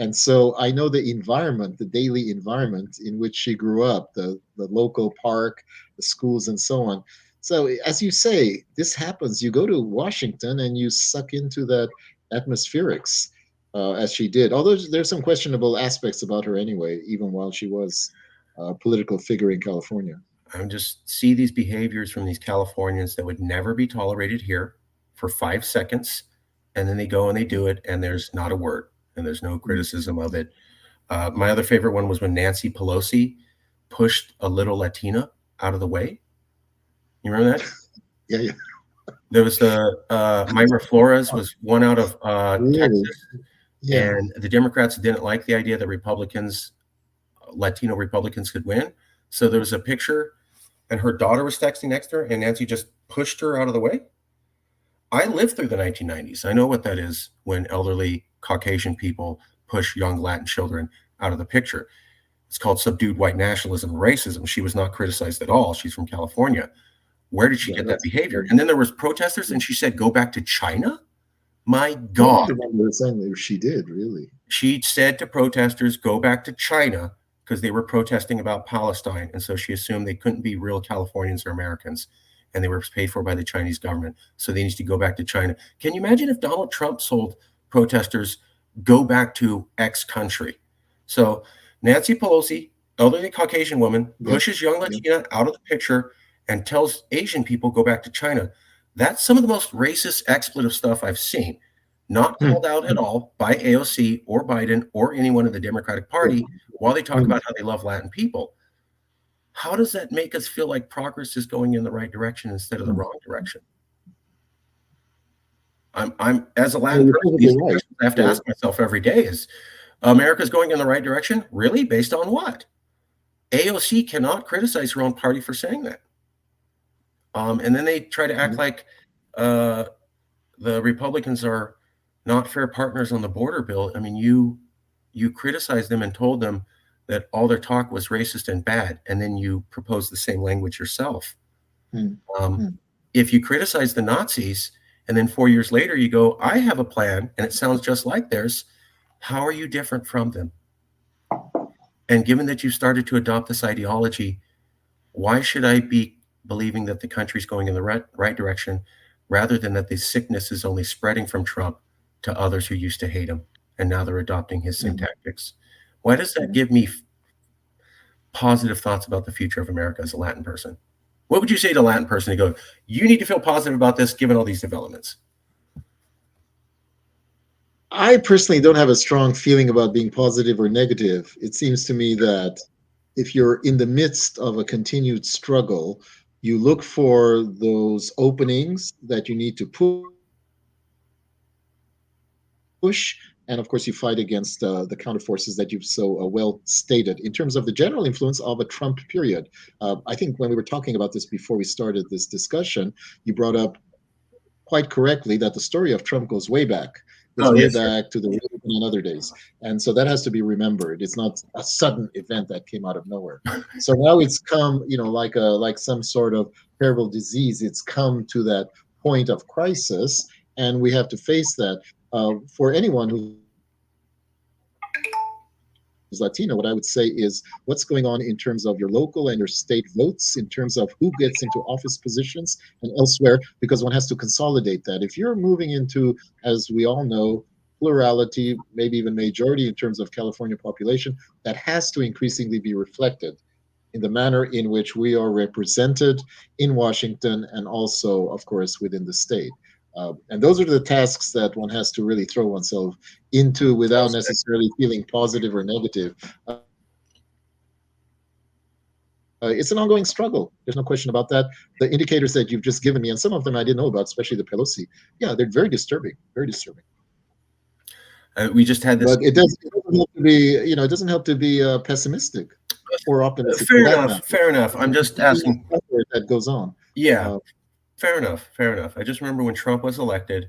And so I know the environment, the daily environment in which she grew up, the local park, the schools, and so on. So, as you say, this happens. You go to Washington and you suck into that atmospherics as she did. Although there's some questionable aspects about her anyway, even while she was a political figure in California. I just see these behaviors from these Californians that would never be tolerated here for 5 seconds. And then they go and they do it, and there's not a word, and there's no criticism of it. My other favorite one was when Nancy Pelosi pushed a little Latina out of the way. You remember that? Yeah, yeah. There was Myra Flores was one out of Really? Texas, Yeah. and the Democrats didn't like the idea that Latino Republicans could win. So there was a picture, and her daughter was texting next to her, and Nancy just pushed her out of the way. I lived through the 1990s. I know what that is when elderly Caucasian people push young Latin children out of the picture. It's called subdued white nationalism and racism. She was not criticized at all. She's from California. Where did she Yeah, get that that's behavior? And then there was protesters, and she said, "Go back to China." My I God. don't remember her saying that she did, really. She said to protesters, "Go back to China," because they were protesting about Palestine. And so she assumed they couldn't be real Californians or Americans, and they were paid for by the Chinese government. So they need to go back to China. Can you imagine if Donald Trump sold protesters, "Go back to X country"? So Nancy Pelosi, elderly Caucasian woman, Yeah, pushes young yeah. Latina out of the picture and tells Asian people, "Go back to China." That's some of the most racist, expletive stuff I've seen. Not called out at all by AOC or Biden or anyone in the Democratic Party while they talk about how they love Latin people. How does that make us feel like progress is going in the right direction instead of the wrong direction? I'm as a Well, Latin you're person, these probably are right. questions I have to So, ask myself every day is America's going in the right direction? Really? Based on what? AOC cannot criticize her own party for saying that. And then they try to act like uh, the Republicans are not fair partners on the border bill. I mean, you criticized them and told them that all their talk was racist and bad, and then you proposed the same language yourself. mm, Um, mm. if you criticize the Nazis and then 4 years later you go, "I have a plan and it sounds just like theirs," how are you different from them? And given that you started to adopt this ideology, why should I be believing that the country's going in the right direction rather than that the sickness is only spreading from Trump to others who used to hate him and now they're adopting his same Mm. tactics? Why does that give me positive thoughts about the future of America as a Latin person? What would you say to a Latin person to go, you need to feel positive about this given all these developments? I personally don't have a strong feeling about being positive or negative. It seems to me that if you're in the midst of a continued struggle, you look for those openings that you need to push And of course, you fight against the counterforces that you've so well stated. In terms of the general influence of a Trump period, I think when we were talking about this before we started this discussion, you brought up quite correctly that the story of Trump goes way back. Goes Oh, way yes, sir. back to the Reagan and other days, and so that has to be remembered. It's not a sudden event that came out of nowhere. So now it's come, like some sort of terrible disease. It's come to that point of crisis, and we have to face that. For anyone who Latino, what I would say is what's going on in terms of your local and your state votes, in terms of who gets into office positions and elsewhere, because one has to consolidate that. If you're moving into, as we all know, plurality, maybe even majority in terms of California population, that has to increasingly be reflected in the manner in which we are represented in Washington and also, of course, within the state. And those are the tasks that one has to really throw oneself into without necessarily feeling positive or negative. It's an ongoing struggle. There's no question about that. The indicators that you've just given me, and some of them I didn't know about, especially the Pelosi, yeah, they're very disturbing, very disturbing. We just had this. But it doesn't help to be, it doesn't help to be pessimistic or optimistic. Fair For that enough. matter. Fair enough. I'm just asking. That goes on. Yeah. Fair enough. Fair enough. I just remember when Trump was elected,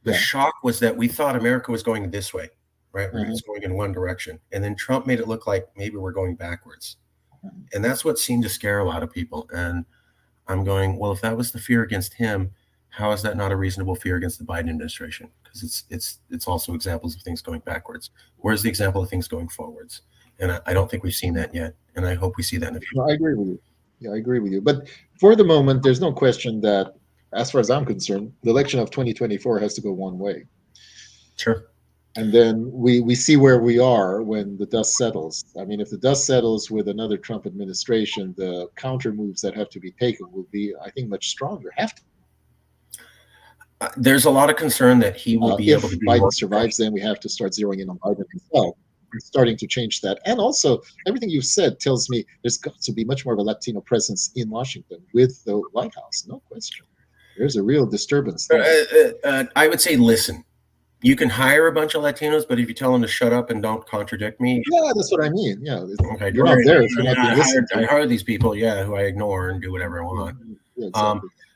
the shock was that we thought America was going this way, right? We're just going in one direction. And then Trump made it look like maybe we're going backwards. And that's what seemed to scare a lot of people. And I'm going, well, if that was the fear against him, how is that not a reasonable fear against the Biden administration? Because it's also examples of things going backwards. Where's the example of things going forwards? And I don't think we've seen that yet. And I hope we see that in the future. No, I agree with you. Yeah, I agree with you. But for the moment, there's no question that, as far as I'm concerned, the election of 2024 has to go one way. Sure. And then we see where we are when the dust settles. I mean, if the dust settles with another Trump administration, the counter moves that have to be taken will be, I think, much stronger. Have to. There's a lot of concern that he will be able to be Biden more survives, then we have to start zeroing in on Biden himself. We're starting to change that. And also, everything you've said tells me there's got to be much more of a Latino presence in Washington with the White House. No question. There's a real disturbance there. I would say listen. You can hire a bunch of Latinos, but if you tell them to shut up and don't contradict me. Yeah, that's what I mean. Yeah. Okay, you're not there if you're not being listened to. I hire these people, yeah, who I ignore and do whatever I want. Yeah,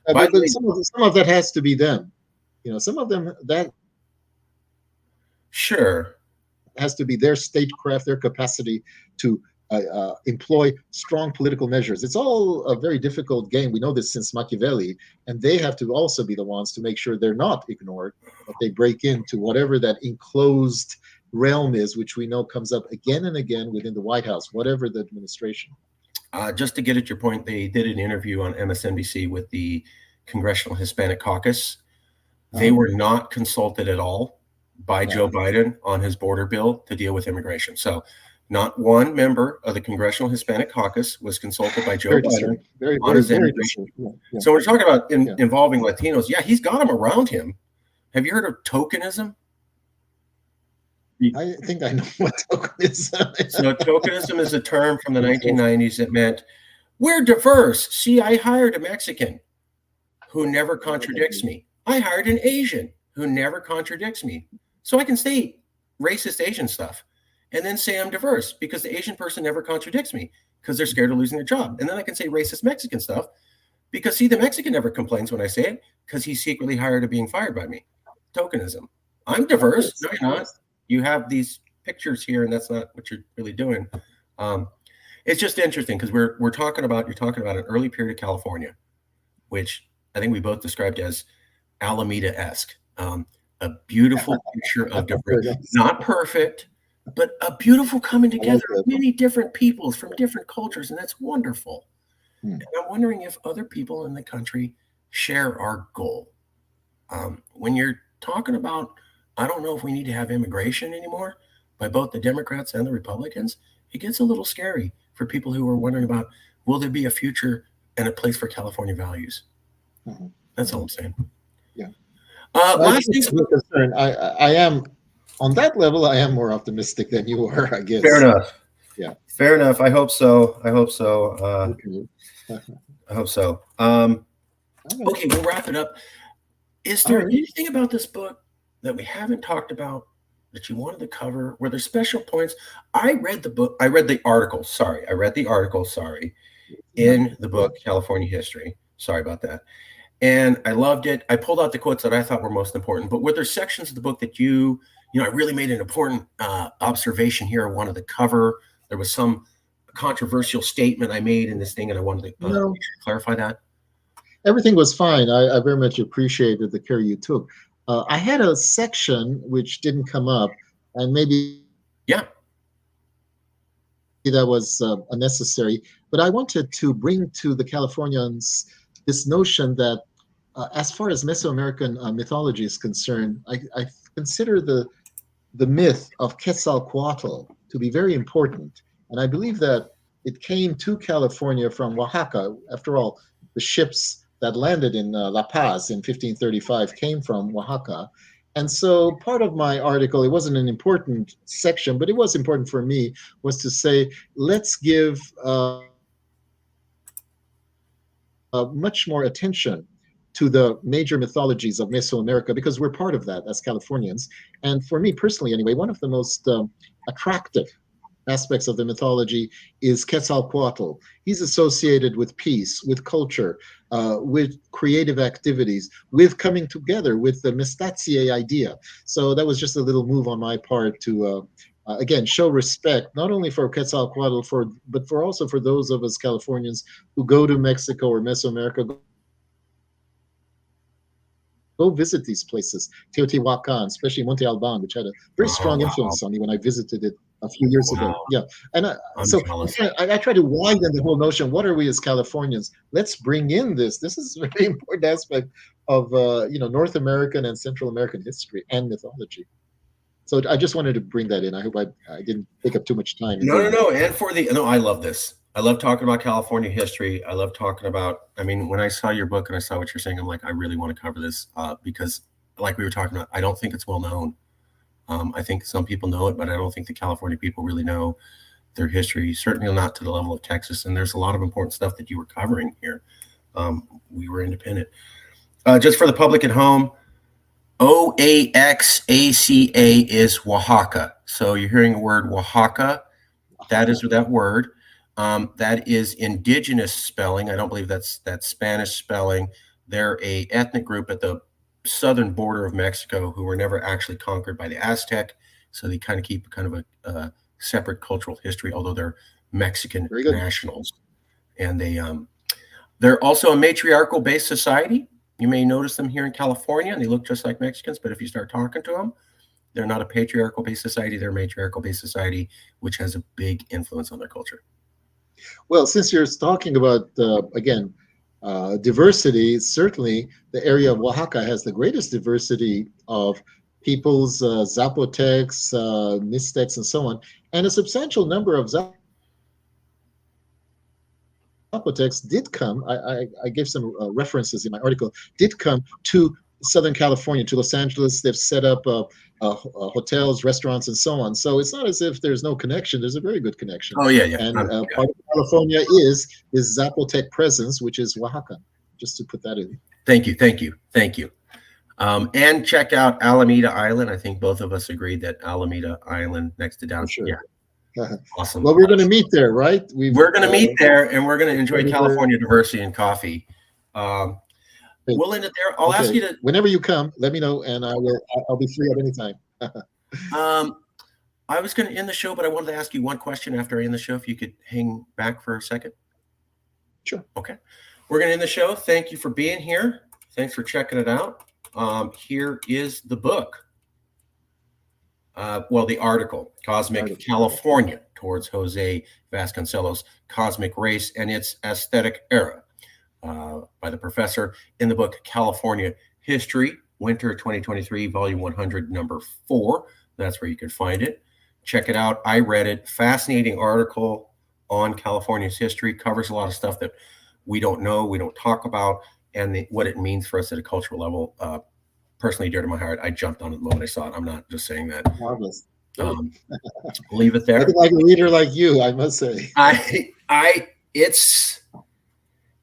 exactly. But some of that has to be them. Some of them that sure has to be their statecraft, their capacity to employ strong political measures. It's all a very difficult game. We know this since Machiavelli, and they have to also be the ones to make sure they're not ignored, but they break into whatever that enclosed realm is, which we know comes up again and again within the White House, whatever the administration. Just to get at your point, they did an interview on MSNBC with the Congressional Hispanic Caucus. They were not consulted at all by Joe Biden on his border bill to deal with immigration. So not one member of the Congressional Hispanic Caucus was consulted by Joe Biden on his immigration. Yeah. So we're talking about involving Latinos. Yeah, he's got them around him. Have you heard of tokenism? I think I know what tokenism is. So tokenism is a term from the 1990s that meant we're diverse. See, I hired a Mexican who never contradicts me. I hired an Asian who never contradicts me. So I can say racist Asian stuff and then say I'm diverse because the Asian person never contradicts me because they're scared of losing their job. And then I can say racist Mexican stuff because, see, the Mexican never complains when I say it because he's secretly hired of being fired by me. Tokenism. I'm diverse. No, you're not. You have these pictures here, and that's not what you're really doing. It's just interesting because you're talking about an early period of California, which I think we both described as Alameda-esque. A beautiful picture of diversity. Not perfect, but a beautiful coming together of many different peoples from different cultures, and that's wonderful. And I'm wondering if other people in the country share our goal. When you're talking about, I don't know if we need to have immigration anymore by both the Democrats and the Republicans, it gets a little scary for people who are wondering about, will there be a future and a place for California values? That's all I'm saying. Yeah. Last thing, I am on that level. I am more optimistic than you are, I guess. Fair enough. Yeah. Fair enough. I hope so. I hope so. I hope so. Okay, we'll wrap it up. Is there anything about this book that we haven't talked about that you wanted to cover? Were there special points? I read the book. I read the article. Sorry, I read the article. Sorry, in the book California History. Sorry about that. And I loved it. I pulled out the quotes that I thought were most important. But were there sections of the book that I really made an important observation here. I wanted to cover. There was some controversial statement I made in this thing, and I wanted to No, clarify that. everything was fine. I very much appreciated the care you took. I had a section which didn't come up, and maybe Yeah. that was unnecessary. But I wanted to bring to the Californians this notion that, as far as Mesoamerican mythology is concerned, I consider the myth of Quetzalcoatl to be very important. And I believe that it came to California from Oaxaca. After all, the ships that landed in La Paz in 1535 came from Oaxaca. And so part of my article, it wasn't an important section, but it was important for me, was to say, let's give much more attention to the major mythologies of Mesoamerica because we're part of that as Californians. And for me personally, anyway, one of the most attractive aspects of the mythology is Quetzalcoatl. He's associated with peace, with culture, with creative activities, with coming together, with the Mestatie idea. So that was just a little move on my part to again show respect not only for Quetzalcoatl, but for also for those of us Californians who go to Mexico or Mesoamerica. Go visit these places, Teotihuacan, especially Monte Alban, which had a very Oh, strong wow. influence on me when I visited it a few years ago. Wow. Yeah, and I'm so jealous. I try to widen the whole notion. What are we as Californians? Let's bring in this. This is a very important aspect of North American and Central American history and mythology. So I just wanted to bring that in. I hope I didn't take up too much time in No, no, doing that. no. And I love this. I love talking about California history. I love talking about, I mean, when I saw your book and I saw what you're saying, I'm like, I really want to cover this because, like we were talking about, I don't think it's well known. I think some people know it, but I don't think the California people really know their history, certainly not to the level of Texas. And there's a lot of important stuff that you were covering here. We were independent. Just for the public at home, Oaxaca is Oaxaca. So you're hearing the word Oaxaca. That is that word. That is indigenous spelling. I don't believe that's Spanish spelling. They're a ethnic group at the southern border of Mexico who were never actually conquered by the Aztec. So they kind of keep kind of a separate cultural history, although they're Mexican nationals. And they're also a matriarchal based society. You may notice them here in California, and they look just like Mexicans. But if you start talking to them, they're not a patriarchal based society. They're a matriarchal based society, which has a big influence on their culture. Well, since you're talking about, again, diversity, certainly the area of Oaxaca has the greatest diversity of peoples, Zapotecs, Mixtecs, and so on. And a substantial number of Zapotecs did come, I gave some references in my article, did come to Southern California, to Los Angeles. They've set up hotels, restaurants, and so on. So it's not as if there's no connection. There's a very good connection. Oh, yeah, yeah. And part of California is Zapotec presence, which is Oaxaca, just to put that in. Thank you, thank you, thank you. And check out Alameda Island. I think both of us agreed that Alameda Island next to down. Sure. Yeah. Awesome. Well, we're going to meet there, right? We're going to meet there, and we're going to enjoy California diversity and coffee. We'll end it there. I'll ask you to. Whenever you come, let me know, and I'll be free at any time. I was going to end the show, but I wanted to ask you one question after I end the show. If you could hang back for a second. Sure. Okay. We're going to end the show. Thank you for being here. Thanks for checking it out. Here is the book. The article, Cosmic California Towards José Vasconcelos' Cosmic Race and Its Aesthetic Era, by the professor in the book California History, Winter 2023, Volume 100, Number 4. That's where you can find it. Check it out. I read it. Fascinating article on California's history. Covers a lot of stuff that we don't know, we don't talk about, and what it means for us at a cultural level. Personally dear to my heart. I jumped on it the moment I saw it. I'm not just saying that. Marvelous. Leave it there. I think like a reader like you, I must say. It's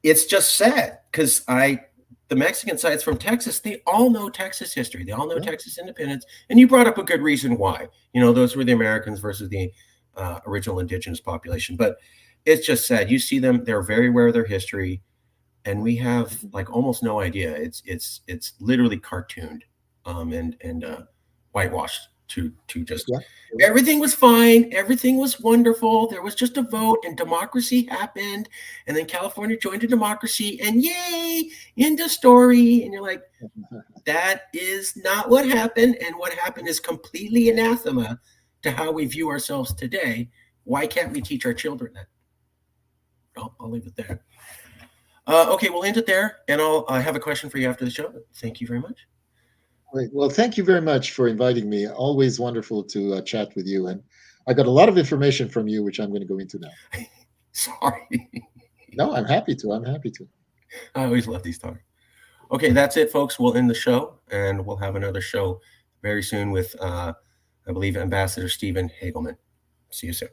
just sad because I the Mexican sides from Texas, they all know Texas history. They all know Texas independence. And you brought up a good reason why. Those were the Americans versus the original indigenous population. But it's just sad. You see them; they're very aware of their history, and we have like almost no idea. It's literally cartooned and whitewashed to just everything was fine, everything was wonderful. There was just a vote, and democracy happened, and then California joined a democracy, and yay, end of story. And you're like, that is not what happened, and what happened is completely anathema to how we view ourselves today. Why can't we teach our children that? I'll leave it there. Okay, we'll end it there, and I have a question for you after the show. Thank you very much. Great. Well, thank you very much for inviting me. Always wonderful to chat with you. And I got a lot of information from you, which I'm going to go into now. Sorry. No, I'm happy to. I'm happy to. I always love these talks. Okay, that's it, folks. We'll end the show, and we'll have another show very soon with, I believe, Ambassador Stephen Hagelman. See you soon.